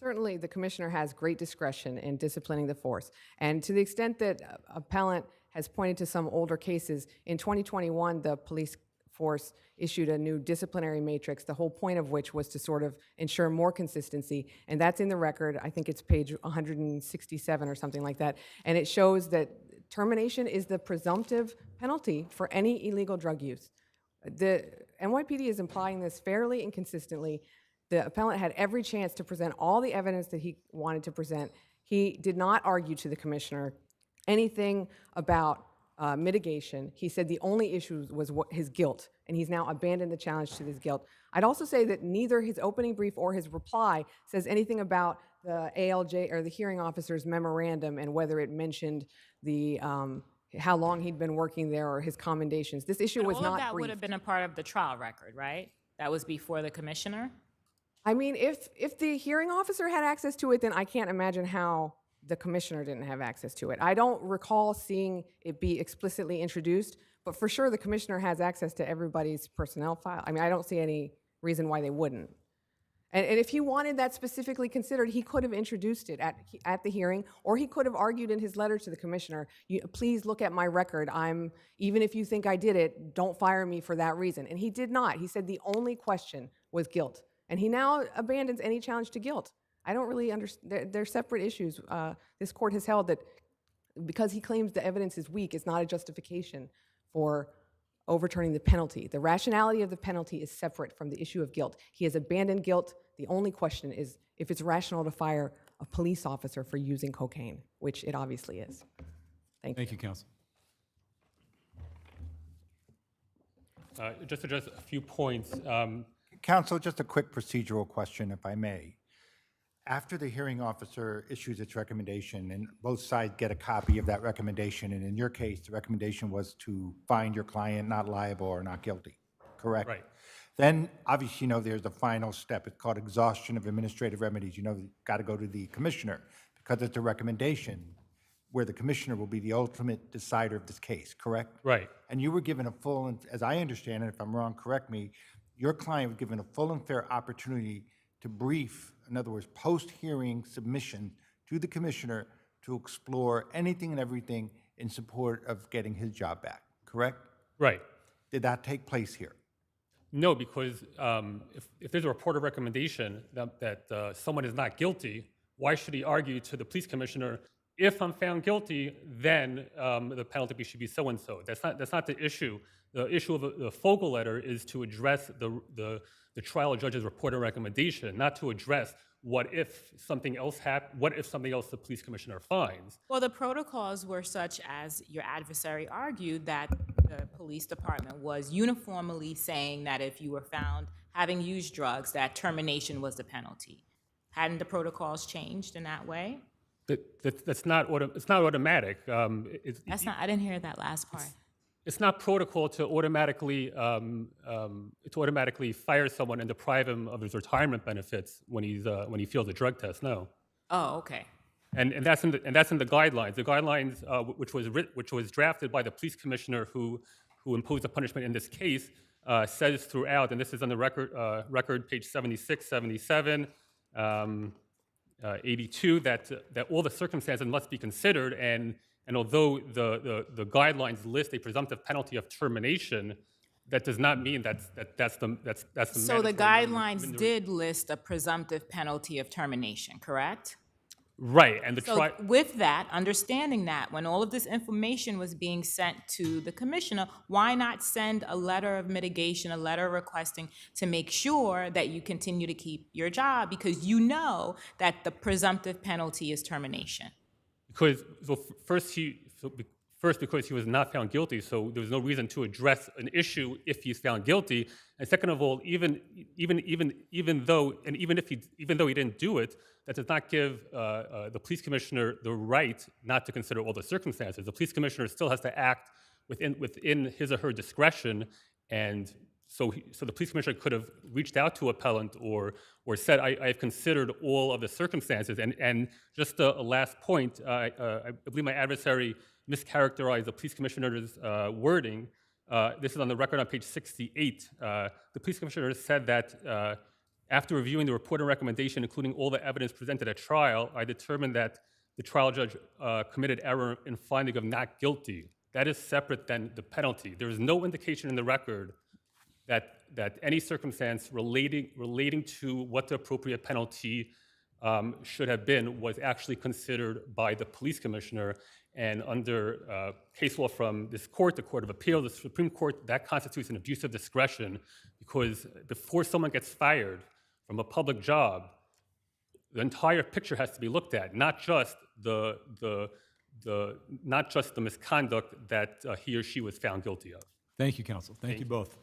Certainly, the commissioner has great discretion in disciplining the force. And to the extent that appellant has pointed to some older cases, in 2021, the police force issued a new disciplinary matrix, the whole point of which was to sort of ensure more consistency. And that's in the record. I think it's page 167 or something like that. And it shows that termination is the presumptive penalty for any illegal drug use. The NYPD is implying this fairly and consistently. The appellant had every chance to present all the evidence that he wanted to present. He did not argue to the commissioner anything about mitigation. He said the only issue was his guilt, and he's now abandoned the challenge to his guilt. I'd also say that neither his opening brief or his reply says anything about the ALJ or the hearing officer's memorandum and whether it mentioned the how long he'd been working there or his commendations. This issue But was all not of that would briefed. have been a part of the trial record, right? That was before the commissioner? I mean, if the hearing officer had access to it, then I can't imagine how the commissioner didn't have access to it. I don't recall seeing it be explicitly introduced, but for sure the commissioner has access to everybody's personnel file. I mean, I don't see any reason why they wouldn't. And if he wanted that specifically considered, he could have introduced it at the hearing, or he could have argued in his letter to the commissioner, please look at my record. Even if you think I did it, don't fire me for that reason. And he did not. He said the only question was guilt. And he now abandons any challenge to guilt. I don't really understand. They're separate issues. This court has held that because he claims the evidence is weak, it's not a justification for overturning the penalty. The rationality of the penalty is separate from the issue of guilt. He has abandoned guilt. The only question is if it's rational to fire a police officer for using cocaine, which it obviously is. Thank you. Thank you, counsel. Just to address a few points. Counsel, just a quick procedural question, if I may. After the hearing officer issues its recommendation, and both sides get a copy of that recommendation, and in your case, the recommendation was to find your client not liable or not guilty, correct? Right. Then, obviously, there's the final step. It's called exhaustion of administrative remedies. You've got to go to the commissioner because it's a recommendation where the commissioner will be the ultimate decider of this case, correct? Right. And you were given a full, and as I understand it, if I'm wrong, correct me, your client was given a full and fair opportunity to brief, in other words, post-hearing submission to the commissioner to explore anything and everything in support of getting his job back, correct? Right. Did that take place here? No, because if there's a report or recommendation that someone is not guilty, why should he argue to the police commissioner, if I'm found guilty, then the penalty should be so-and-so? That's not the issue. The issue of the Fogel letter is to address the trial judge's report or recommendation, not to address what if something else the police commissioner finds. Well, the protocols were such as your adversary argued that the police department was uniformly saying that if you were found having used drugs, that termination was the penalty. Hadn't the protocols changed in that way? It's not automatic. I didn't hear that last part. It's not protocol to automatically fire someone and deprive him of his retirement benefits when he fails a drug test. No. Oh, okay. And that's in the guidelines. The guidelines, which was drafted by the police commissioner who imposed the punishment in this case, says throughout, and this is on the record page 76, 77, 82, that all the circumstances must be considered. And although the guidelines list a presumptive penalty of termination, that does not mean that's the. So the guidelines did list a presumptive penalty of termination, correct? Right, and So with that, understanding that, when all of this information was being sent to the commissioner, why not send a letter of mitigation, a letter requesting to make sure that you continue to keep your job because you know that the presumptive penalty is termination? First, because he was not found guilty, so there was no reason to address an issue if he's found guilty. And second of all, even though he didn't do it, that does not give the police commissioner the right not to consider all the circumstances. The police commissioner still has to act within his or her discretion, and so the police commissioner could have reached out to appellant or said, I've considered all of the circumstances. And just a last point, I believe my adversary mischaracterized the police commissioner's wording. This is on the record on page 68. The police commissioner said that after reviewing the report and recommendation, including all the evidence presented at trial, I determined that the trial judge committed error in finding of not guilty. That is separate than the penalty. There is no indication in the record that any circumstance relating to what the appropriate penalty should have been was actually considered by the police commissioner. And under case law from this court, the Court of Appeal, the Supreme Court, that constitutes an abuse of discretion because before someone gets fired from a public job, the entire picture has to be looked at, not just the not just the misconduct that he or she was found guilty of. Thank you, counsel. Thank you both.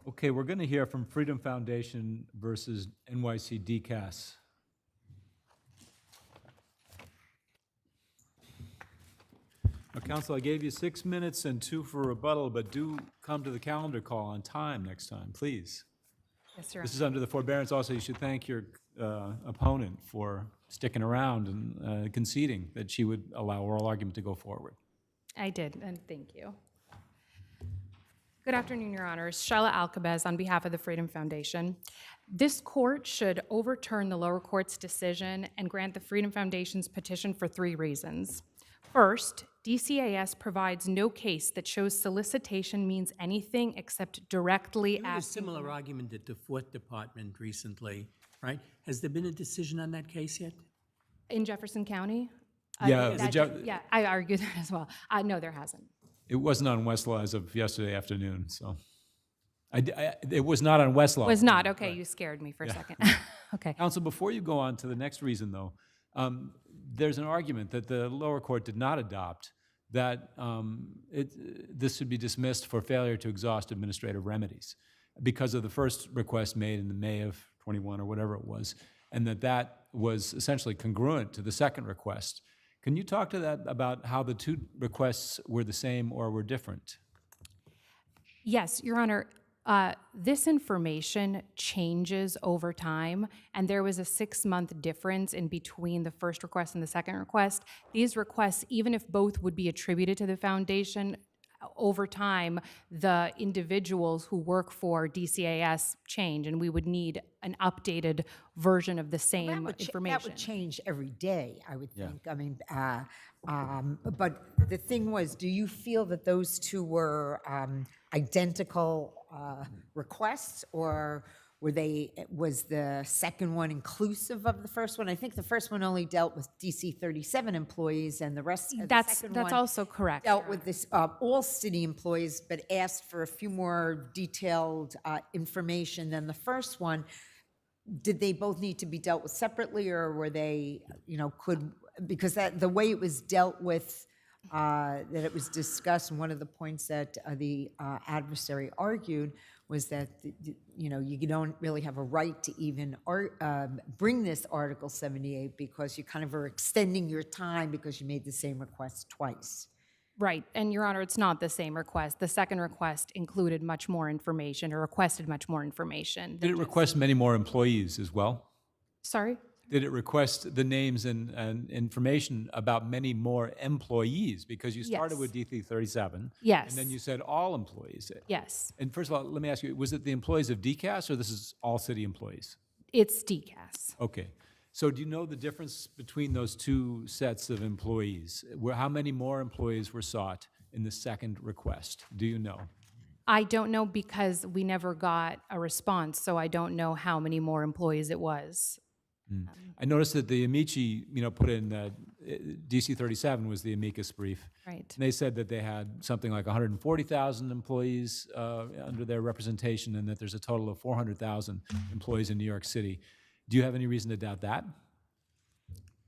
Okay, we're going to hear from Freedom Foundation versus NYC DCAS. Now, counsel, I gave you 6 minutes and 2 for rebuttal, but do come to the calendar call on time next time, please. Yes, sir. This is under the forbearance. Also, you should thank your opponent for sticking around and conceding that she would allow oral argument to go forward. I did, and thank you. Good afternoon, Your Honors. Shala Alcabez on behalf of the Freedom Foundation. This court should overturn the lower court's decision and grant the Freedom Foundation's petition for 3 reasons. First, DCAS provides no case that shows solicitation means anything except directly There was a asking. similar argument at the Fourth Department recently, right? Has there been a decision on that case yet? In Jefferson County? Yeah, Yeah, I argued that as well. No, there hasn't. It wasn't on Westlaw as of yesterday afternoon, so. It was not on Westlaw. Was not, okay, you scared me for a second. Okay. Counsel, before you go on to the next reason, though, there's an argument that the lower court did not adopt that this should be dismissed for failure to exhaust administrative remedies because of the first request made in the May of 21 or whatever it was, and that was essentially congruent to the second request. Can you talk to that about how the 2 requests were the same or were different? Yes, Your Honor. This information changes over time, and there was a 6-month difference in between the first request and the second request. These requests, even if both would be attributed to the foundation, over time, the individuals who work for DCAS change, and we would need an updated version of the same information. That would change every day, I would think. I mean, but the thing was, do you feel that those 2 were identical requests, or was the second one inclusive of the first one? I think the first one only dealt with DC 37 employees, and the rest of the second one That's also correct. dealt with this all city employees, but asked for a few more detailed information than the first one. Did they both need to be dealt with separately, or were they, because the way it was dealt with, that it was discussed, and one of the points that the adversary argued was that you don't really have a right to even bring this Article 78 because you kind of are extending your time because you made the same request twice. Right, and Your Honor, it's not the same request. The second request included much more information, or requested much more information. Did it request many more employees as well? Sorry? Did it request the names and information about many more employees? Because you started Yes. with DC 37. Yes. And then you said all employees. Yes, And first of all, let me ask you, was it the employees of DCAS or this is all city employees? it's DCAS. Okay. So do you know the difference between those 2 sets of employees? How many more employees were sought in the second request? Do you know? I don't know because we never got a response, so I don't know how many more employees it was. I noticed that the Amici, put in DC 37 was the amicus brief. Right. And they said that they had something like 140,000 employees under their representation and that there's a total of 400,000 employees in New York City. Do you have any reason to doubt that?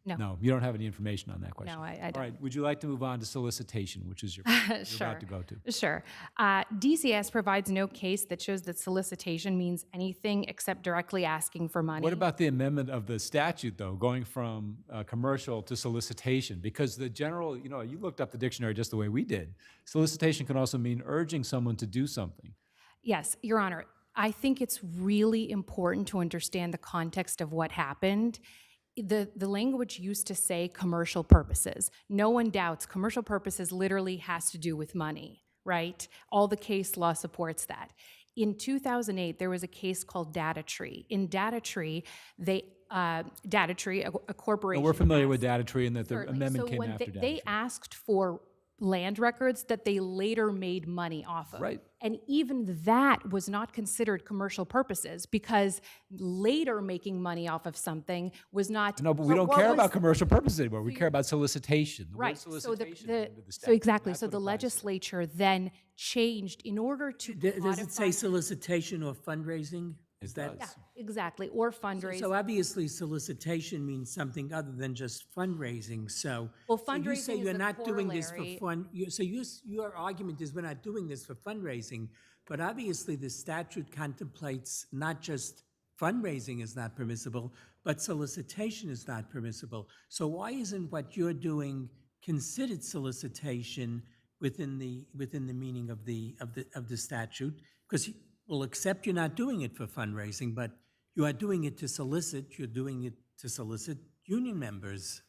No. No, you don't have any information on that question. No, I All don't. right, would you like to move on to solicitation, which is you're Sure. about to go to? Sure. DCS provides no case that shows that solicitation means anything except directly asking for money. What about the amendment of the statute, though, going from commercial to solicitation? Because the general, you looked up the dictionary just the way we did. Solicitation can also mean urging someone to do something. Yes, Your Honor. I think it's really important to understand the context of what happened. The language used to say commercial purposes. No one doubts commercial purposes literally has to do with money, right? All the case law supports that. In 2008, there was a case called Data Tree. In Data Tree, Data Tree, a corporation. We're familiar with Data Tree and that the Certainly. amendment So came when after Data they Tree. asked for land records that they later made money off of. Right. And even that was not considered commercial purposes because later making money off of something was not. No, but we don't care about commercial purposes anymore. We care about solicitation. The word Right. So solicitation the under the so statute, exactly. that's So what the applies to it. legislature then changed in order to Does it say codify- solicitation or fundraising? Is that? Yeah, exactly, or fundraising. So obviously solicitation means something other than just fundraising, so. Well, so you say fundraising is you're the not doing this for corollary. fun, your argument is we're not doing this for fundraising, but obviously the statute contemplates not just fundraising is not permissible, but solicitation is not permissible. So why isn't what you're doing considered solicitation within the meaning of the statute? Because we'll accept you're not doing it for fundraising, but you are doing it to solicit, you're doing it to solicit union members.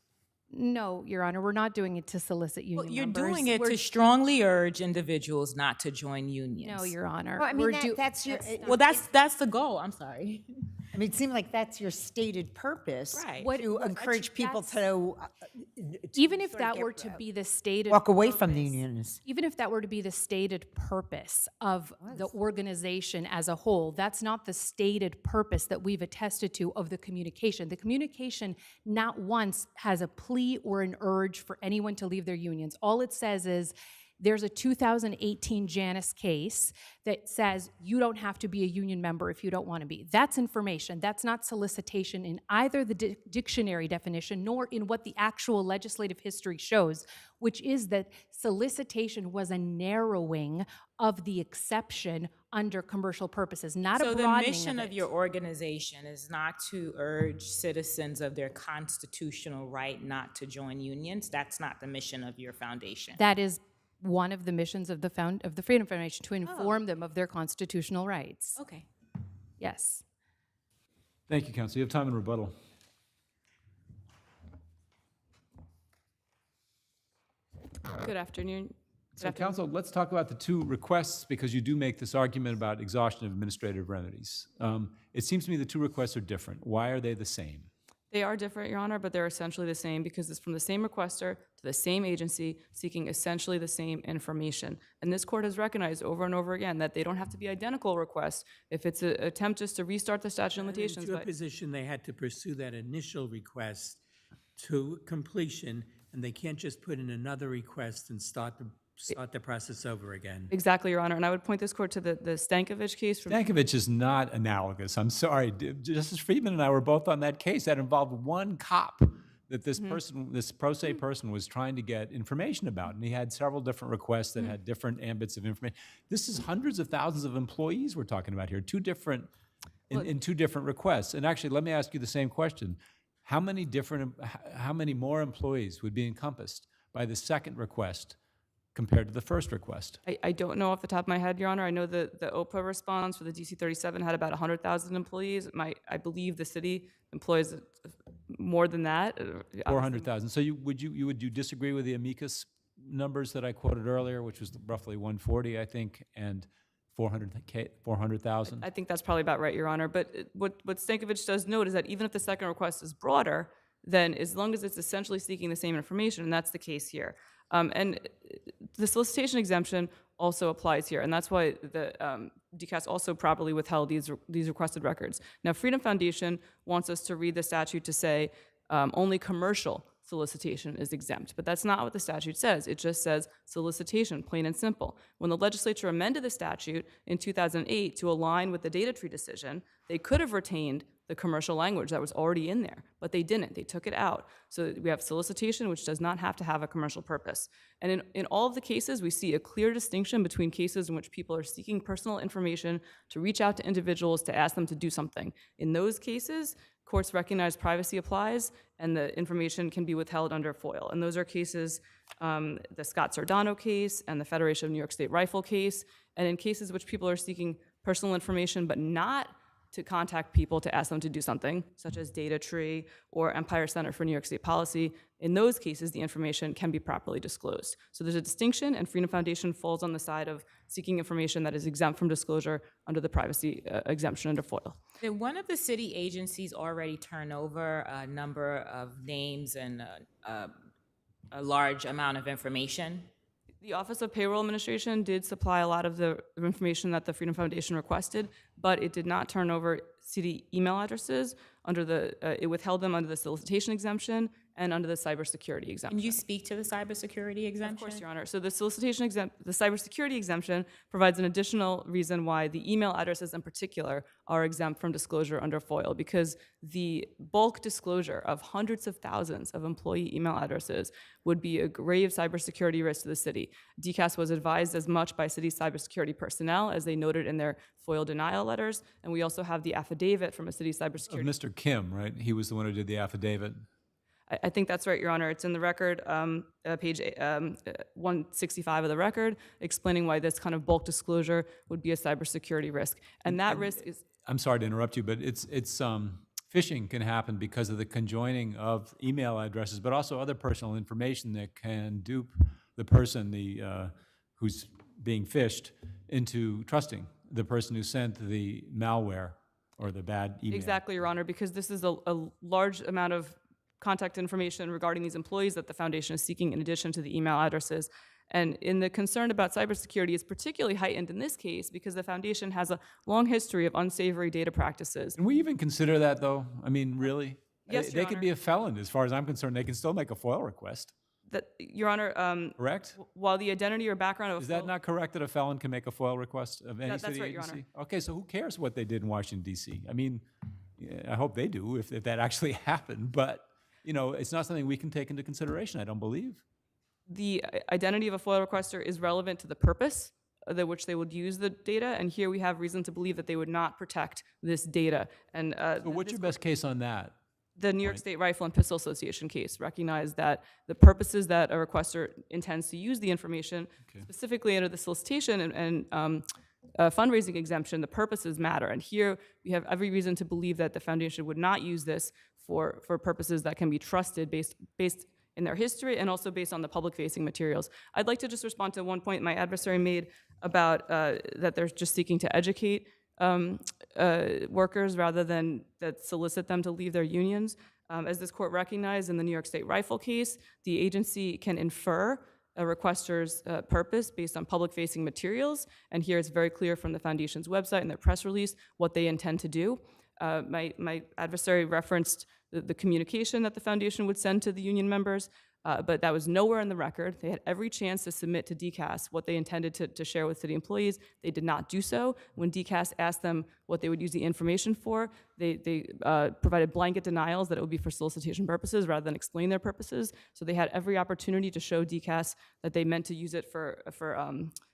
No, Your Honor, we're not doing it to solicit union Well, you're members. doing it We're- to strongly urge individuals not to join unions. No, Your Honor. Well, I We're mean, do- that's your, Well, that's the goal. I'm sorry. I mean, it seemed like that's your stated purpose. Right. To encourage people to. Even if sort of that get- were to be the stated Walk away from the purpose- unions. Even if that were to be the stated purpose of the organization as a whole, that's not the stated purpose that we've attested to of the communication. The communication not once has a plea or an urge for anyone to leave their unions. All it says is, there's a 2018 Janus case that says you don't have to be a union member if you don't want to be. That's information. That's not solicitation in either the dictionary definition nor in what the actual legislative history shows, which is that solicitation was a narrowing of the exception under commercial purposes, not So a the broadening mission of of it. your organization is not to urge citizens of their constitutional right not to join unions. That's not the mission of your foundation. That is one of the missions of the Freedom Foundation, to inform them of their constitutional rights. Okay. Yes. Thank you, Counsel. You have time in rebuttal. Good afternoon. So, Counsel, let's talk about the two requests, because you do make this argument about exhaustion of administrative remedies. It seems to me the two requests are different. Why are they the same? They are different, Your Honor, but they're essentially the same because it's from the same requester to the same agency seeking essentially the same information. And this court has recognized over and over again that they don't have to be identical requests if it's an attempt just to restart the statute of limitations. It's your But position they had to pursue that initial request to completion, and they can't just put in another request and start the process over again. exactly, Your Honor. And I would point this court to the Stankovich case from Stankovich is not analogous. I'm sorry. Justice Friedman and I were both on that case. That involved one cop that this person, this pro se person, was trying to get information about. And he had several different requests that had different ambits of information. This is hundreds of thousands of employees we're talking about here, in two different requests. And actually, let me ask you the same question. How many more employees would be encompassed by the second request compared to the first request? I don't know off the top of my head, Your Honor. I know the OPA response for the DC 37 had about 100,000 employees. I believe the city employs more than that. 400,000. So would you disagree with the amicus numbers that I quoted earlier, which was roughly 140, I think, and 400,000? I think that's probably about right, Your Honor. But what Stankovich does note is that even if the second request is broader, then as long as it's essentially seeking the same information, and that's the case here. And the solicitation exemption also applies here, and that's why the DCAS also properly withheld these requested records. Now, Freedom Foundation wants us to read the statute to say only commercial solicitation is exempt, but that's not what the statute says. It just says solicitation, plain and simple. When the legislature amended the statute in 2008 to align with the data tree decision, they could have retained the commercial language that was already in there, but they didn't. They took it out. So we have solicitation, which does not have to have a commercial purpose. And in all of the cases, we see a clear distinction between cases in which people are seeking personal information to reach out to individuals to ask them to do something. In those cases, courts recognize privacy applies and the information can be withheld under FOIL. And those are cases, the Scott Sardano case and the Federation of New York State Rifle case. And in cases which people are seeking personal information but not to contact people to ask them to do something, such as Data Tree or Empire Center for New York State Policy, in those cases, the information can be properly disclosed. So there's a distinction, and Freedom Foundation falls on the side of seeking information that is exempt from disclosure under the privacy exemption under FOIL. Did one of the city agencies already turn over a number of names and a large amount of information? The Office of Payroll Administration did supply a lot of the information that the Freedom Foundation requested, but it did not turn over city email addresses under the, it withheld them under the solicitation exemption and under the cybersecurity exemption. Can you speak to the cybersecurity exemption? Of course, Your Honor. So the solicitation the cybersecurity exemption provides an additional reason why the email addresses in particular are exempt from disclosure under FOIL, because the bulk disclosure of hundreds of thousands of employee email addresses would be a grave cybersecurity risk to the city. DCAS was advised as much by city cybersecurity personnel, as they noted in their FOIL denial letters, and we also have the affidavit from a city cybersecurity. Mr. Kim, right? He was the one who did the affidavit. I think that's right, Your Honor. It's in the record, page 165 of the record, explaining why this kind of bulk disclosure would be a cybersecurity risk. And that risk is... I'm sorry to interrupt you, but phishing can happen because of the conjoining of email addresses, but also other personal information that can dupe the person who's being phished into trusting the person who sent the malware or the bad email. Exactly, Your Honor, because this is a large amount of contact information regarding these employees that the foundation is seeking in addition to the email addresses. And in the concern about cybersecurity is particularly heightened in this case because the foundation has a long history of unsavory data practices. Can we even consider that, though? I mean, really? Yes, They Your could Honor. be a felon, as far as I'm concerned. They can still make a FOIL request. Your Honor, Correct? while the identity or background of a Is that not correct that a felon can make a FOIL request of any That's city right, Your agency? Honor. Okay, so who cares what they did in Washington, D.C.? I mean, I hope they do if that actually happened, but it's not something we can take into consideration, I don't believe. the identity of a FOIL requester is relevant to the purpose which they would use the data, and here we have reason to believe that they would not protect this data. And So what's your best case on that? the New York State Rifle and Pistol Association case recognized that the purposes that a requester intends to use the information, specifically under the solicitation and fundraising exemption, the purposes matter. And here we have every reason to believe that the foundation would not use this for purposes that can be trusted based in their history and also based on the public-facing materials. I'd like to just respond to one point my adversary made about that they're just seeking to educate workers rather than that solicit them to leave their unions. As this court recognized in the New York State Rifle case, the agency can infer a requester's purpose based on public-facing materials, and here it's very clear from the foundation's website and their press release what they intend to do. My adversary referenced the communication that the foundation would send to the union members, but that was nowhere in the record. They had every chance to submit to DCAS what they intended to share with city employees. They did not do so. When DCAS asked them what they would use the information for, they provided blanket denials that it would be for solicitation purposes rather than explain their purposes. So they had every opportunity to show DCAS that they meant to use it for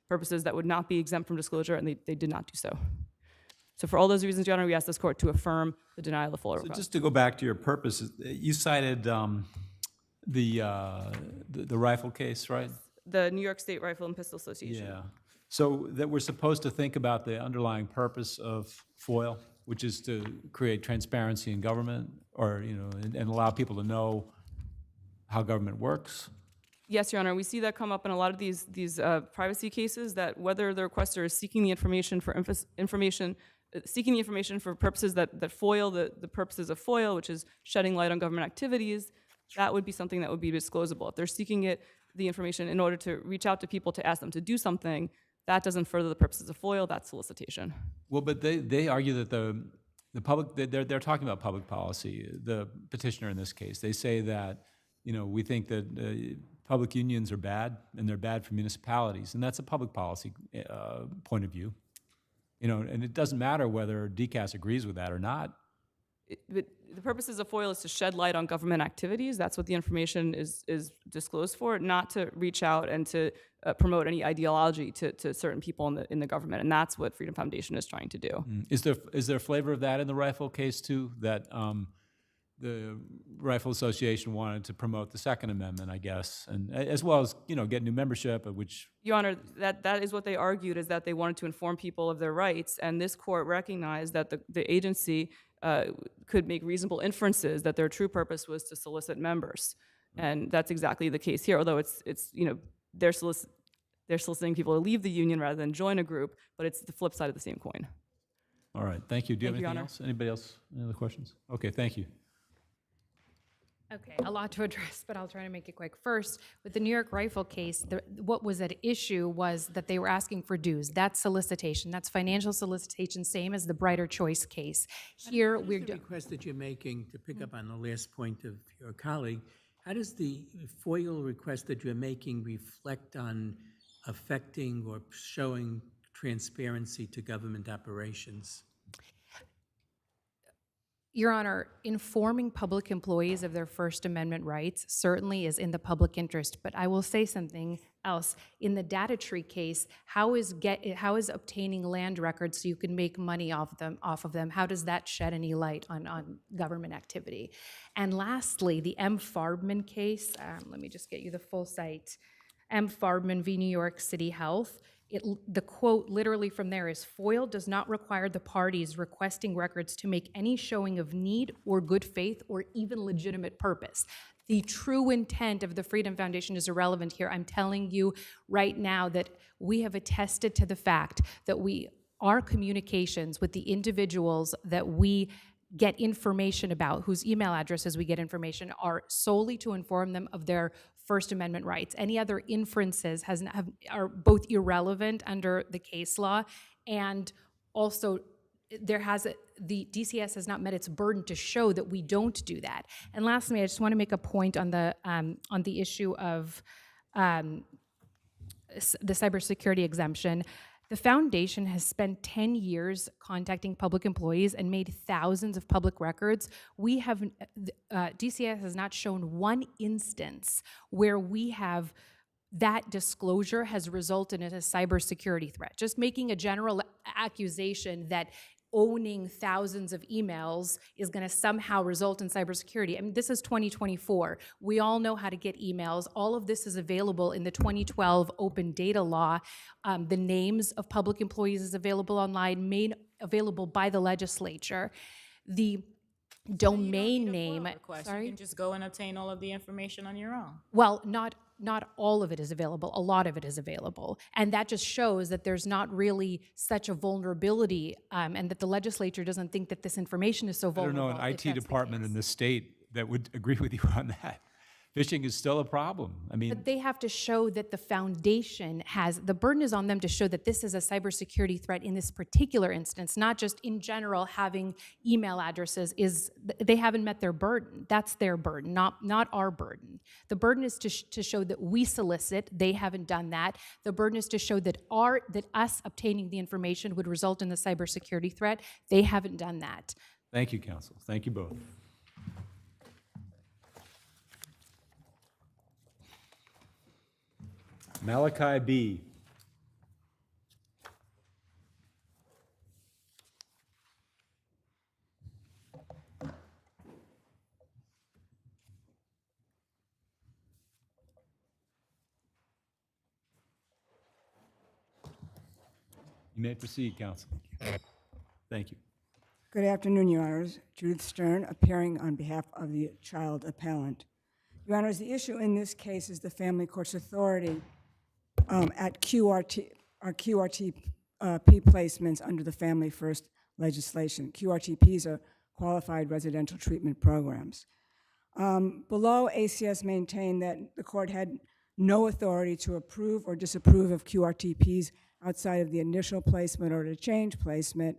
purposes that would not be exempt from disclosure, and they did not do so. So for all those reasons, Your Honor, we ask this court to affirm the denial of FOIL So request. just to go back to your purposes, you cited the rifle case, right? The New York State Rifle and Pistol Association. Yeah. So that we're supposed to think about the underlying purpose of FOIL, which is to create transparency in government, or and allow people to know how government works. Yes, Your Honor, we see that come up in a lot of these privacy cases, that whether the requester is seeking the information for purposes that foil the purposes of FOIL, which is shedding light on government activities, that would be something that would be disclosable. If they're seeking the information in order to reach out to people to ask them to do something, that doesn't further the purposes of FOIL, that's solicitation. Well, but they argue that the public, they're talking about public policy, the petitioner in this case. They say that, we think that public unions are bad, and they're bad for municipalities, and that's a public policy point of view. And it doesn't matter whether DCAS agrees with that or not. The purposes of FOIL is to shed light on government activities. That's what the information is disclosed for, not to reach out and to promote any ideology to certain people in the government. And that's what Freedom Foundation is trying to do. Is there a flavor of that in the rifle case too? That the Rifle Association wanted to promote the Second Amendment, I guess, and as well as get new membership, which. Your Honor, that is what they argued, is that they wanted to inform people of their rights, and this court recognized that the agency could make reasonable inferences that their true purpose was to solicit members, and that's exactly the case here. Although it's they're soliciting people to leave the union rather than join a group, but it's the flip side of the same coin. All right, thank you. Do you have Thank you, anything Your else? Anybody else? Any other questions? Okay, thank you. Okay, a lot to address, but I'll try to make it quick. First, with the New York Rifle case, what was at issue was that they were asking for dues. That's solicitation. That's financial solicitation, same as the Brighter Choice case. Here, The request that you're making, to pick up on the last point of your colleague, How does the FOIL request that you're making reflect on affecting or showing transparency to government operations? Your Honor, informing public employees of their First Amendment rights certainly is in the public interest, but I will say something else. In the data tree case, how is obtaining land records so you can make money off of them, how does that shed any light on government activity? And lastly, the M. Farbman case, let me just get you the full site. M. Farbman v. New York City Health. The quote literally from there is, FOIL does not require the parties requesting records to make any showing of need or good faith or even legitimate purpose. The true intent of the Freedom Foundation is irrelevant here. I'm telling you right now that we have attested to the fact that our communications with the individuals that we get information about, whose email addresses we get information, are solely to inform them of their First Amendment rights. Any other inferences are both irrelevant under the case law, and also the DCS has not met its burden to show that we don't do that. And lastly, I just want to make a point on the issue of the cybersecurity exemption. The foundation has spent 10 years contacting public employees and made thousands of public records. DCS has not shown one instance where that disclosure has resulted in a cybersecurity threat. Just making a general accusation that owning thousands of emails is going to somehow result in cybersecurity. I mean, this is 2024. We all know how to get emails. All of this is available in the 2012 open data law. The names of public employees is available online, made available by the legislature. The domain name, sorry? You can just go and obtain all of the information on your own. Well, not all of it is available. A lot of it is available. And that just shows that there's not really such a vulnerability, and that the legislature doesn't think that this information is so vulnerable. I don't know an IT department in the state that would agree with you on that. Phishing is still a problem. I mean, but they have to show that the foundation the burden is on them to show that this is a cybersecurity threat in this particular instance, not just in general having email addresses. They haven't met their burden. That's their burden, not our burden. The burden is to show that we solicit. They haven't done that. The burden is to show that us obtaining the information would result in the cybersecurity threat. They haven't done that. thank you, counsel. Thank you both. Malachi B. You may proceed, counsel. Thank you. Good afternoon, Your Honors. Judith Stern, appearing on behalf of the child appellant. Your Honors, the issue in this case is the family court's authority at QRTP placements under the Family First legislation. QRTPs are qualified residential treatment programs. Below, ACS maintained that the court had no authority to approve or disapprove of QRTPs outside of the initial placement or to change placement.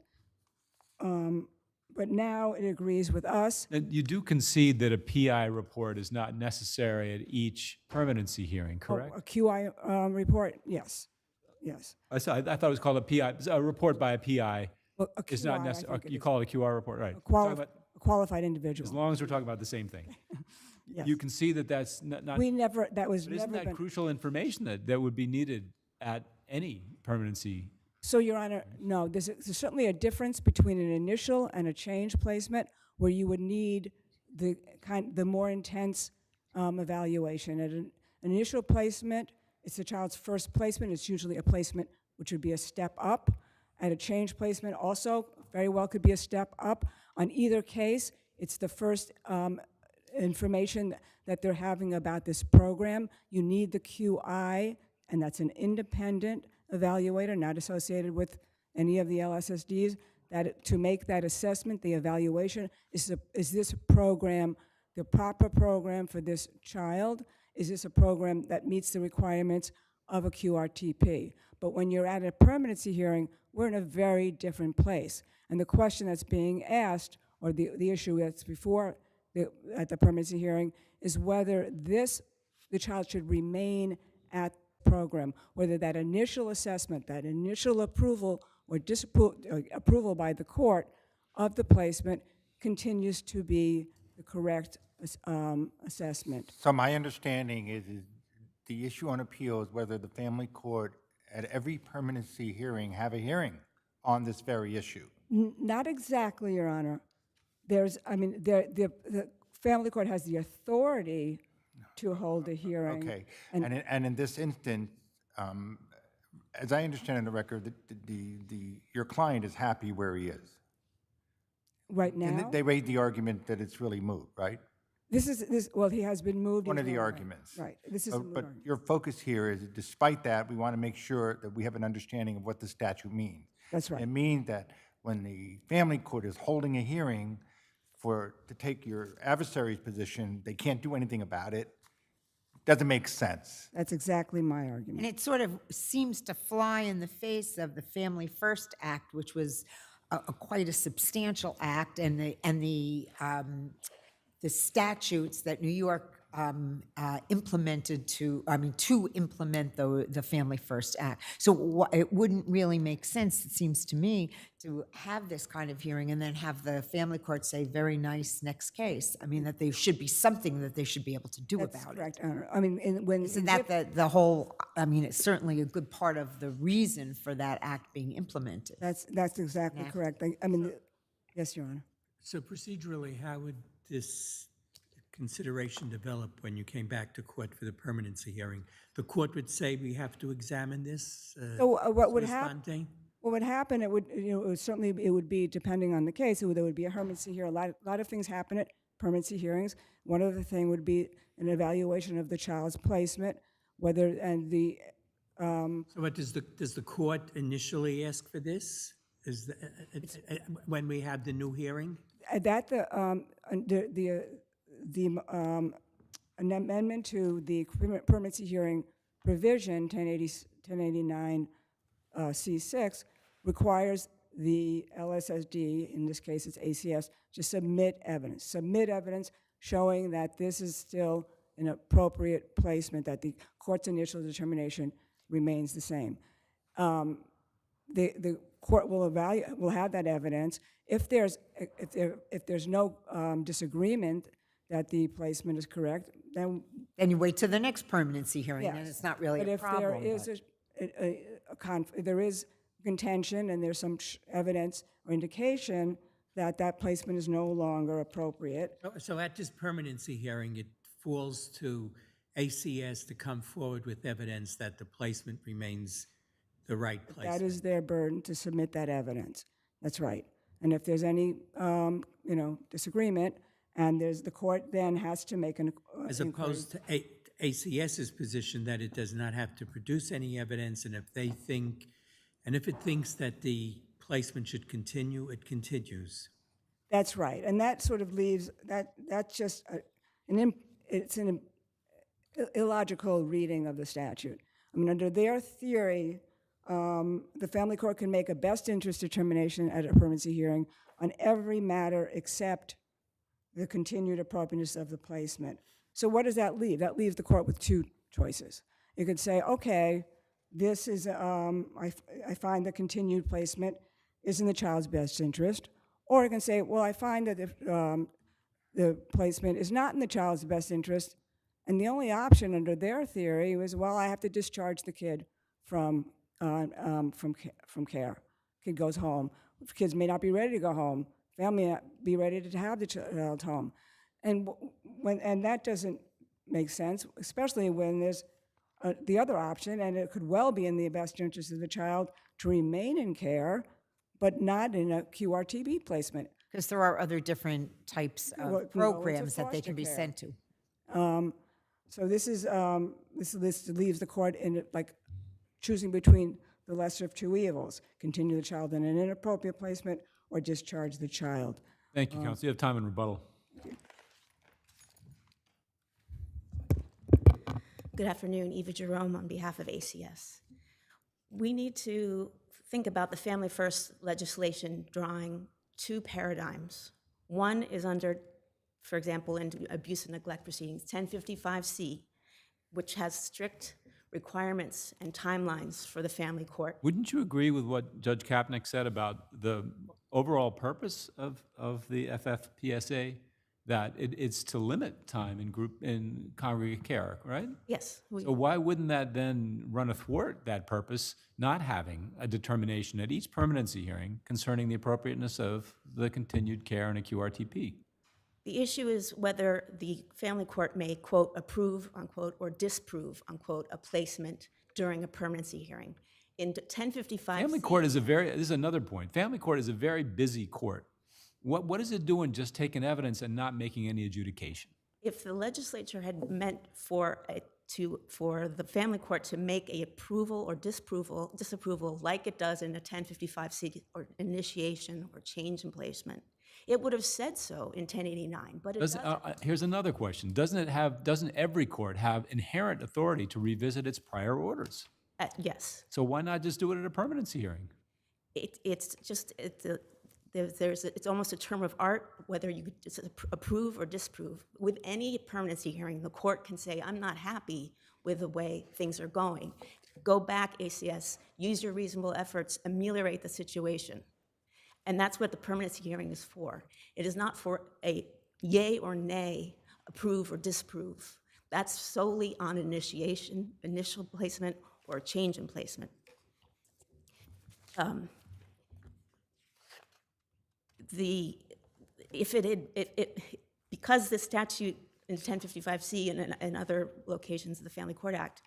But now it agrees with us. And you do concede that a PI report is not necessary at each permanency hearing, correct? A QI report, yes, yes. I thought it was called a PI, a report by a PI. Well, a It's not QI, I necessary. think it You is. call it a QR report, right? A qualified individual. As long as we're talking about the same thing. Yes. You can see that that's not. We never, that was But isn't never that been. crucial information that would be needed at any permanency? So, Your Honor, no, there's certainly a difference between an initial and a change placement where you would need the more intense evaluation. At an initial placement, it's the child's first placement. It's usually a placement which would be a step up. At a change placement also very well could be a step up. On either case, it's the first information that they're having about this program. You need the QI, and that's an independent evaluator, not associated with any of the LSSDs, that to make that assessment, the evaluation, is this program the proper program for this child? Is this a program that meets the requirements of a QRTP? But when you're at a permanency hearing, we're in a very different place. And the question that's being asked, or the issue that's before at the permanency hearing, is whether the child should remain at the program, whether that initial assessment, that initial approval or approval by the court of the placement continues to be the correct assessment. So my understanding is the issue on appeal is whether the family court at every permanency hearing have a hearing on this very issue. Not exactly, Your Honor. The family court has the authority to hold a hearing. Okay, and in this instance, as I understand in the record, your client is happy where he is. Right now? And they raised the argument that it's really moot, right? Well, he has been moved. One of into the a- arguments. Right, this is a moot But argument. your focus here is, despite that, we want to make sure that we have an understanding of what the statute means. That's right. It means that when the family court is holding a hearing to take your adversary's position, they can't do anything about it. Doesn't make sense. That's exactly my argument. And it sort of seems to fly in the face of the Family First Act, which was quite a substantial act, and the statutes that New York implemented to implement the Family First Act. So it wouldn't really make sense, it seems to me, to have this kind of hearing and then have the family court say, very nice, next case. I mean, that there should be something that they should be able to do That's about correct, it. Your Honor. I mean, when Isn't that the whole, I mean, it's certainly a good part of the reason for that act being implemented. That's exactly Yeah. correct. Yes, Your Honor. So procedurally, how would this consideration develop when you came back to court for the permanency hearing? The court would say, we have to examine this? So what would sua happen? sponte? What would happen? It would be depending on the case. There would be a permanency hearing. A lot of things happen at permanency hearings. One other thing would be an evaluation of the child's placement, So what does the court initially ask for this? When we have the new hearing? An amendment to the permanency hearing provision 1089 C6 requires the LSSD, in this case it's ACS, to submit evidence showing that this is still an appropriate placement, that the court's initial determination remains the same. The court will have that evidence. If there's no disagreement that the placement is correct, then Then you wait till the next permanency hearing, and yes. it's not really a problem. But if there is contention and there's some evidence or indication that that placement is no longer appropriate, So at this permanency hearing, it falls to ACS to come forward with evidence that the placement remains the right placement. that is their burden to submit that evidence. That's right. And if there's any, disagreement, and the court then has to make an As inquiry. opposed to ACS's position that it does not have to produce any evidence, and if it thinks that the placement should continue, it continues. That's right, and that sort of leaves, that's just it's an illogical reading of the statute. I mean, under their theory, the family court can make a best interest determination at a permanency hearing on every matter except the continued appropriateness of the placement. So what does that leave? That leaves the court with two choices. You could say, okay, this is, I find the continued placement is in the child's best interest. Or you can say, well, I find that the placement is not in the child's best interest, and the only option under their theory was, well, I have to discharge the kid from care. Kid goes home. Kids may not be ready to go home. Family may not be ready to have the child home. And that doesn't make sense, especially when there's the other option, and it could well be in the best interest of the child to remain in care, but not in a QRTB placement. Because there are other different types Well, of it's a programs that they foster can be care. sent to. So this leaves the court in choosing between the lesser of two evils: continue the child in an inappropriate placement or discharge the child. Thank you, counsel. You have time in rebuttal. Good afternoon, Eva Jerome on behalf of ACS. We need to think about the Family First legislation drawing two paradigms. One is under for example, in abuse and neglect proceedings, 1055C, which has strict requirements and timelines for the family court. Wouldn't you agree with what Judge Kapnick said about the overall purpose of the FFPSA? That it's to limit time in congregate care, right? Yes. So why wouldn't that then run athwart that purpose, not having a determination at each permanency hearing concerning the appropriateness of the continued care in a QRTP? The issue is whether the family court may, quote, approve, unquote, or disapprove, unquote, a placement during a permanency hearing. In 1055, Family court is this is another point. Family court is a very busy court. What is it doing just taking evidence and not making any adjudication? if the legislature had meant for the family court to make a approval or disapproval like it does in a 1055C or initiation or change in placement, it would have said so in 1089, but it doesn't. Here's another question. Doesn't every court have inherent authority to revisit its prior orders? Yes. So why not just do it at a permanency hearing? It's almost a term of art whether you approve or disapprove. With any permanency hearing, the court can say, I'm not happy with the way things are going. Go back, ACS, use your reasonable efforts, ameliorate the situation. And that's what the permanency hearing is for. It is not for a yay or nay, approve or disapprove. That's solely on initiation, initial placement, or change in placement. Because the statute in 1055C and other locations of the Family Court Act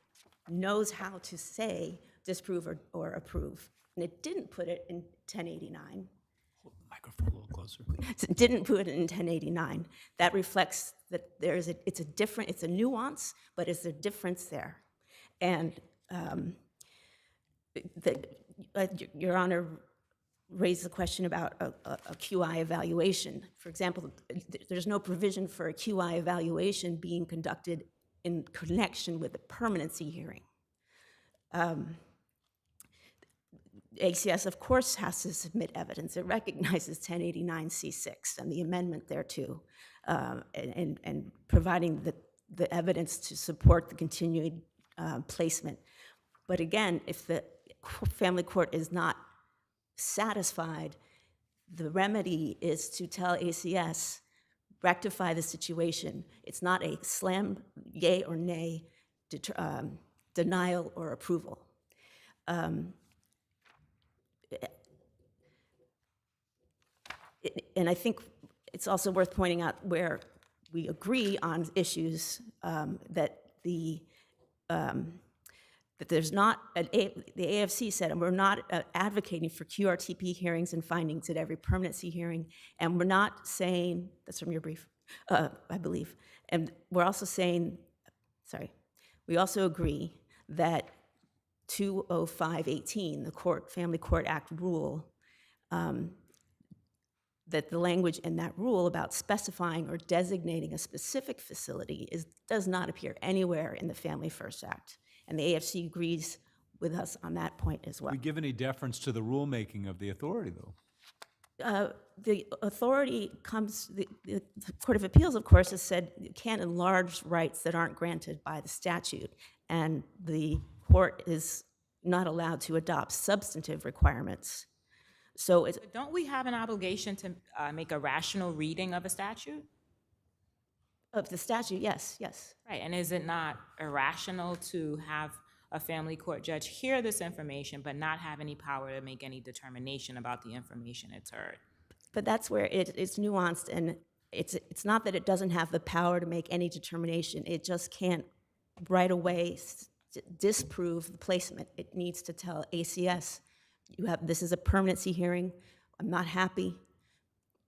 knows how to say disapprove or approve, and it didn't put it in 1089. Hold the microphone a little closer, please. It didn't put it in 1089. That reflects that it's a nuance, but it's a difference there. And Your Honor raised the question about a QI evaluation. For example, there's no provision for a QI evaluation being conducted in connection with a permanency hearing. ACS, of course, has to submit evidence. It recognizes 1089C6 and the amendment thereto, and providing the evidence to support the continued placement. But again, if the family court is not satisfied, the remedy is to tell ACS, rectify the situation. It's not a slam yay or nay denial or approval. And I think it's also worth pointing out where we agree on issues that there's not, the AFC said, and we're not advocating for QRTP hearings and findings at every permanency hearing, and we're not saying, that's from your brief, I believe, and we're also saying, we also agree that 20518, the Family Court Act rule, that the language in that rule about specifying or designating a specific facility does not appear anywhere in the Family First Act. And the AFC agrees with us on that point as well. Do we give any deference to the rulemaking of the authority, though? The authority the Court of Appeals, of course, has said you can't enlarge rights that aren't granted by the statute, and the court is not allowed to adopt substantive requirements. So don't we have an obligation to make a rational reading of a statute? Of the statute, yes. Right, and is it not irrational to have a family court judge hear this information but not have any power to make any determination about the information it's heard? But that's where it's nuanced, and it's not that it doesn't have the power to make any determination. It just can't right away disprove the placement. It needs to tell ACS, this is a permanency hearing, I'm not happy.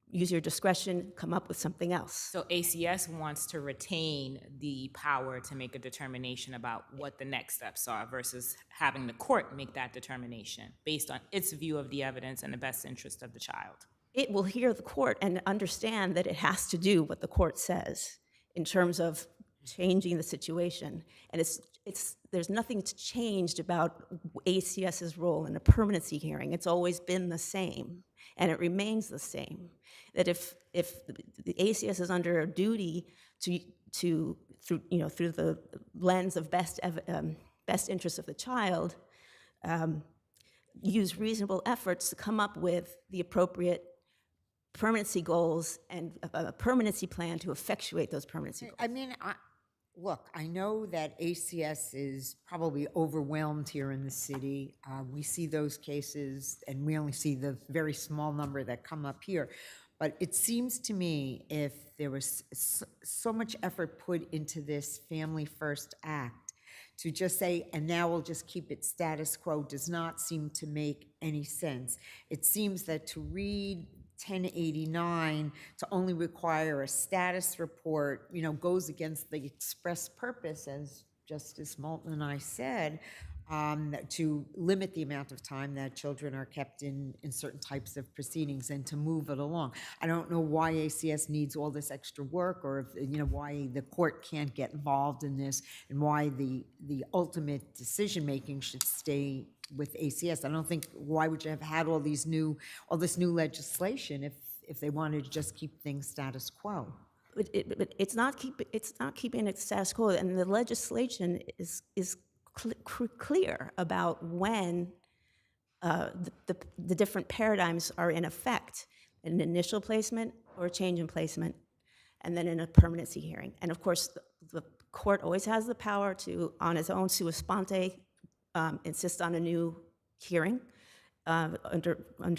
Use your discretion, come up with something else. So ACS wants to retain the power to make a determination about what the next steps are versus having the court make that determination based on its view of the evidence and the best interest of the child. It will hear the court and understand that it has to do what the court says in terms of changing the situation. And it's there's nothing changed about ACS's role in a permanency hearing. It's always been the same, and it remains the same. That if the ACS is under a duty to through the lens of best interest of the child, use reasonable efforts to come up with the appropriate permanency goals and a permanency plan to effectuate those permanency goals. I mean, look, I know that ACS is probably overwhelmed here in the city. We see those cases, and we only see the very small number that come up here. But it seems to me if there was so much effort put into this Family First Act, to just say, and now we'll just keep it status quo, does not seem to make any sense. It seems that to read 1089 to only require a status report, goes against the express purpose, as Justice Moulton and I said, to limit the amount of time that children are kept in certain types of proceedings and to move it along. I don't know why ACS needs all this extra work, or if, why the court can't get involved in this, and why the ultimate decision-making should stay with ACS. I don't think, why would you have had all this new legislation if they wanted to just keep things status quo? But it's not keeping it status quo, and the legislation is clear about when the different paradigms are in effect: an initial placement or a change in placement, and then in a permanency hearing. And of course, the court always has the power to, on its own sua sponte, insist on a new hearing under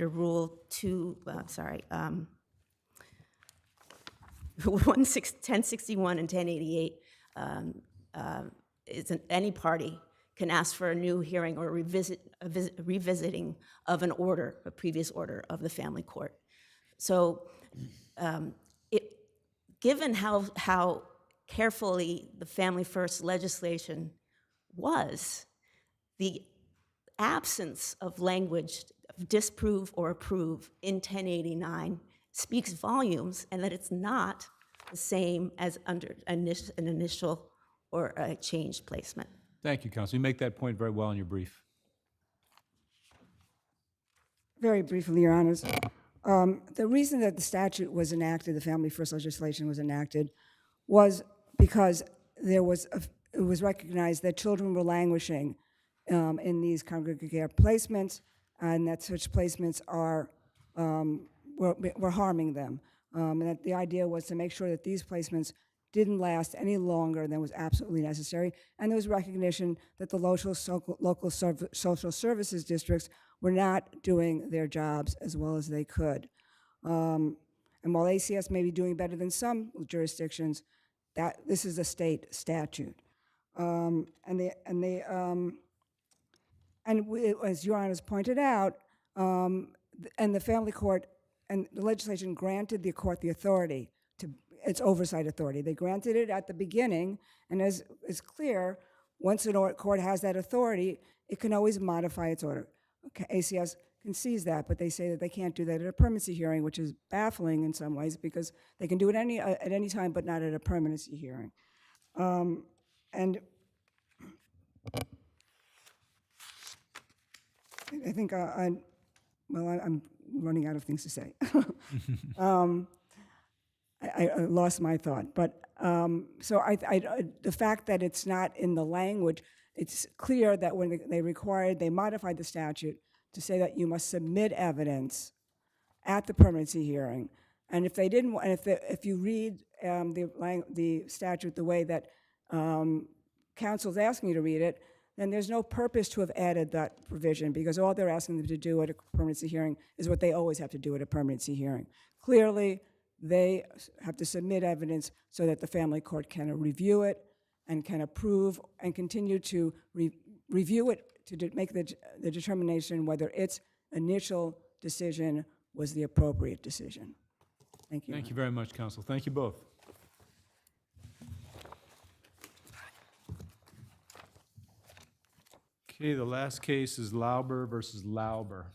Rule 1061 and 1088. Any party can ask for a new hearing or revisiting of an order, a previous order of the family court. So, given how carefully the Family First legislation was, the absence of language of disprove or approve in 1089 speaks volumes, and that it's not the same as under an initial or a changed placement. Thank you, Counsel. You make that point very well in your brief. Very briefly, Your Honors. The reason that the statute was enacted, the Family First legislation was enacted, was because it was recognized that children were languishing in these congregate care placements, and that such placements were harming them. And that the idea was to make sure that these placements didn't last any longer than was absolutely necessary. And there was recognition that the local social services districts were not doing their jobs as well as they could. And while ACS may be doing better than some jurisdictions, this is a state statute. As Your Honors pointed out, and the family court and the legislation granted the court the authority to its oversight authority. They granted it at the beginning, and as is clear, once a court has that authority, it can always modify its order. Okay, ACS concedes that, but they say that they can't do that at a permanency hearing, which is baffling in some ways because they can do it at any time, but not at a permanency hearing. And I think I'm running out of things to say. I lost my thought, but so the fact that it's not in the language, it's clear that when they modified the statute to say that you must submit evidence at the permanency hearing, and if they didn't, and if you read the statute the way that counsel's asking you to read it, then there's no purpose to have added that provision because all they're asking them to do at a permanency hearing is what they always have to do at a permanency hearing. Clearly, they have to submit evidence so that the family court can review it and can approve and continue to review it to make the determination whether its initial decision was the appropriate decision. Thank you. Thank you very much, Counsel. Thank you both. Okay, the last case is Lauber versus Lauber.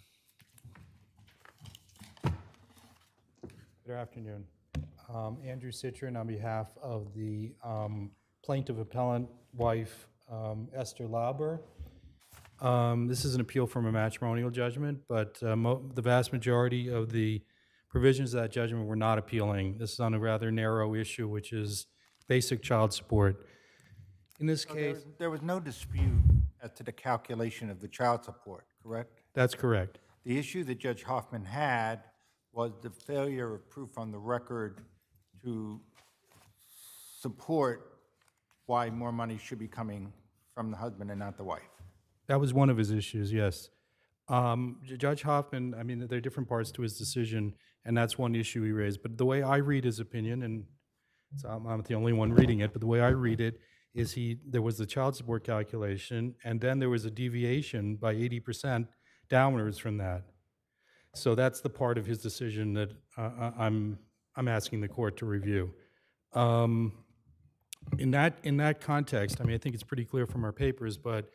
Good afternoon. Andrew Citrin on behalf of the plaintiff appellant wife, Esther Lauber. This is an appeal from a matrimonial judgment, but the vast majority of the provisions of that judgment were not appealing. This is on a rather narrow issue, which is basic child support. In this case, There was no dispute as to the calculation of the child support, correct? that's correct. The issue that Judge Hoffman had was the failure of proof on the record to support why more money should be coming from the husband and not the wife. That was one of his issues, yes. Judge Hoffman, I mean, there are different parts to his decision, and that's one issue he raised. But the way I read his opinion, and so I'm not the only one reading it, but the way I read it is there was the child support calculation, and then there was a deviation by 80% downwards from that. So that's the part of his decision that I'm asking the court to review. In that context, I mean, I think it's pretty clear from our papers, but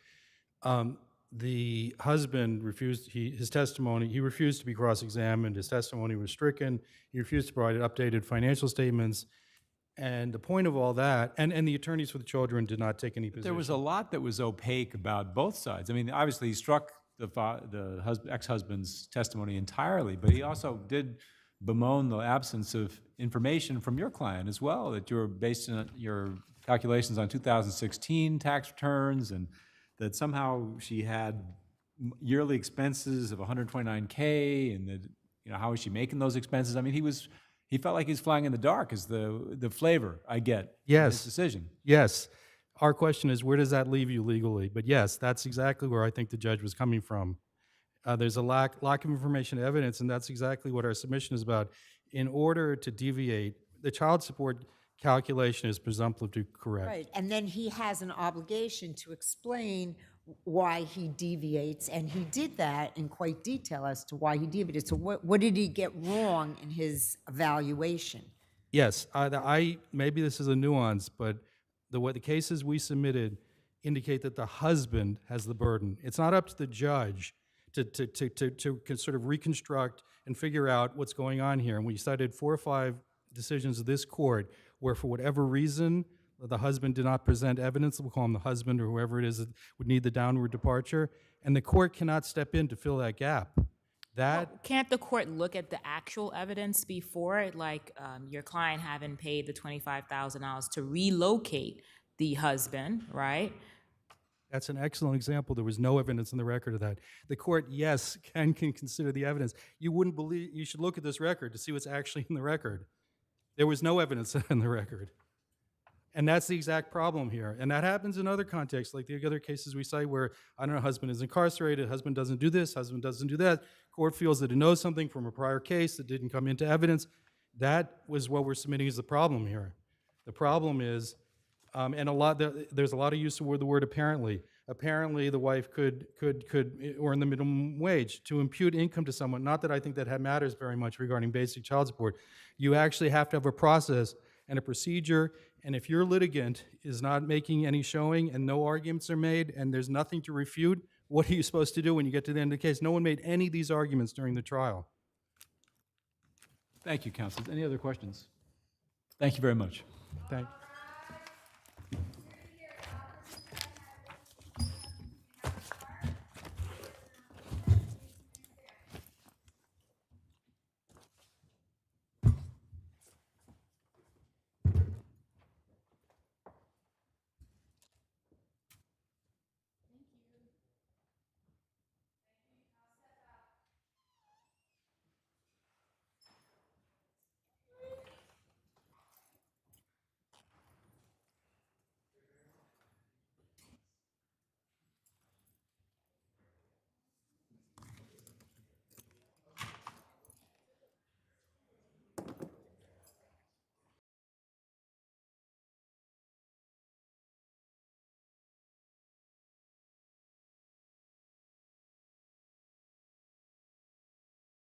the husband refused his testimony. He refused to be cross-examined. His testimony was stricken. He refused to provide updated financial statements. And the point of all that, and the attorneys for the children did not take any position. There was a lot that was opaque about both sides. I mean, obviously, he struck the ex-husband's testimony entirely, but he also did bemoan the absence of information from your client as well, that you're based on your calculations on 2016 tax returns, and that somehow she had yearly expenses of $129K, and that, you know, how is she making those expenses? I mean, he felt like he was flying in the dark, is the flavor I get in his decision. Yes. Our question is, where does that leave you legally? But yes, that's exactly where I think the judge was coming from. There's a lack of information and evidence, and that's exactly what our submission is about. In order to deviate, the child support calculation is presumptively correct. Right, and then he has an obligation to explain why he deviates, and he did that in quite detail as to why he deviated. So what did he get wrong in his evaluation? Yes, maybe this is a nuance, but the cases we submitted indicate that the husband has the burden. It's not up to the judge to sort of reconstruct and figure out what's going on here. And we cited 4 or 5 decisions of this court where, for whatever reason, the husband did not present evidence, we'll call him the husband or whoever it is that would need the downward departure, and the court cannot step in to fill that gap. Can't the court look at the actual evidence before, like your client having paid the $25,000 to relocate the husband, right? That's an excellent example. There was no evidence in the record of that. The court, yes, can consider the evidence. You wouldn't believe, you should look at this record to see what's actually in the record. There was no evidence in the record. And that's the exact problem here. And that happens in other contexts, like the other cases we cite where, I don't know, husband is incarcerated, husband doesn't do this, husband doesn't do that. Court feels that it knows something from a prior case that didn't come into evidence. That was what we're submitting as the problem here. The problem is, there's a lot of use of the word apparently. Apparently, the wife could earn the minimum wage. To impute income to someone, not that I think that matters very much regarding basic child support. You actually have to have a process and a procedure, and if your litigant is not making any showing and no arguments are made and there's nothing to refute, what are you supposed to do when you get to the end of the case? No one made any of these arguments during the trial. Thank you, counsel. Any other questions? Thank you very much. Thank you.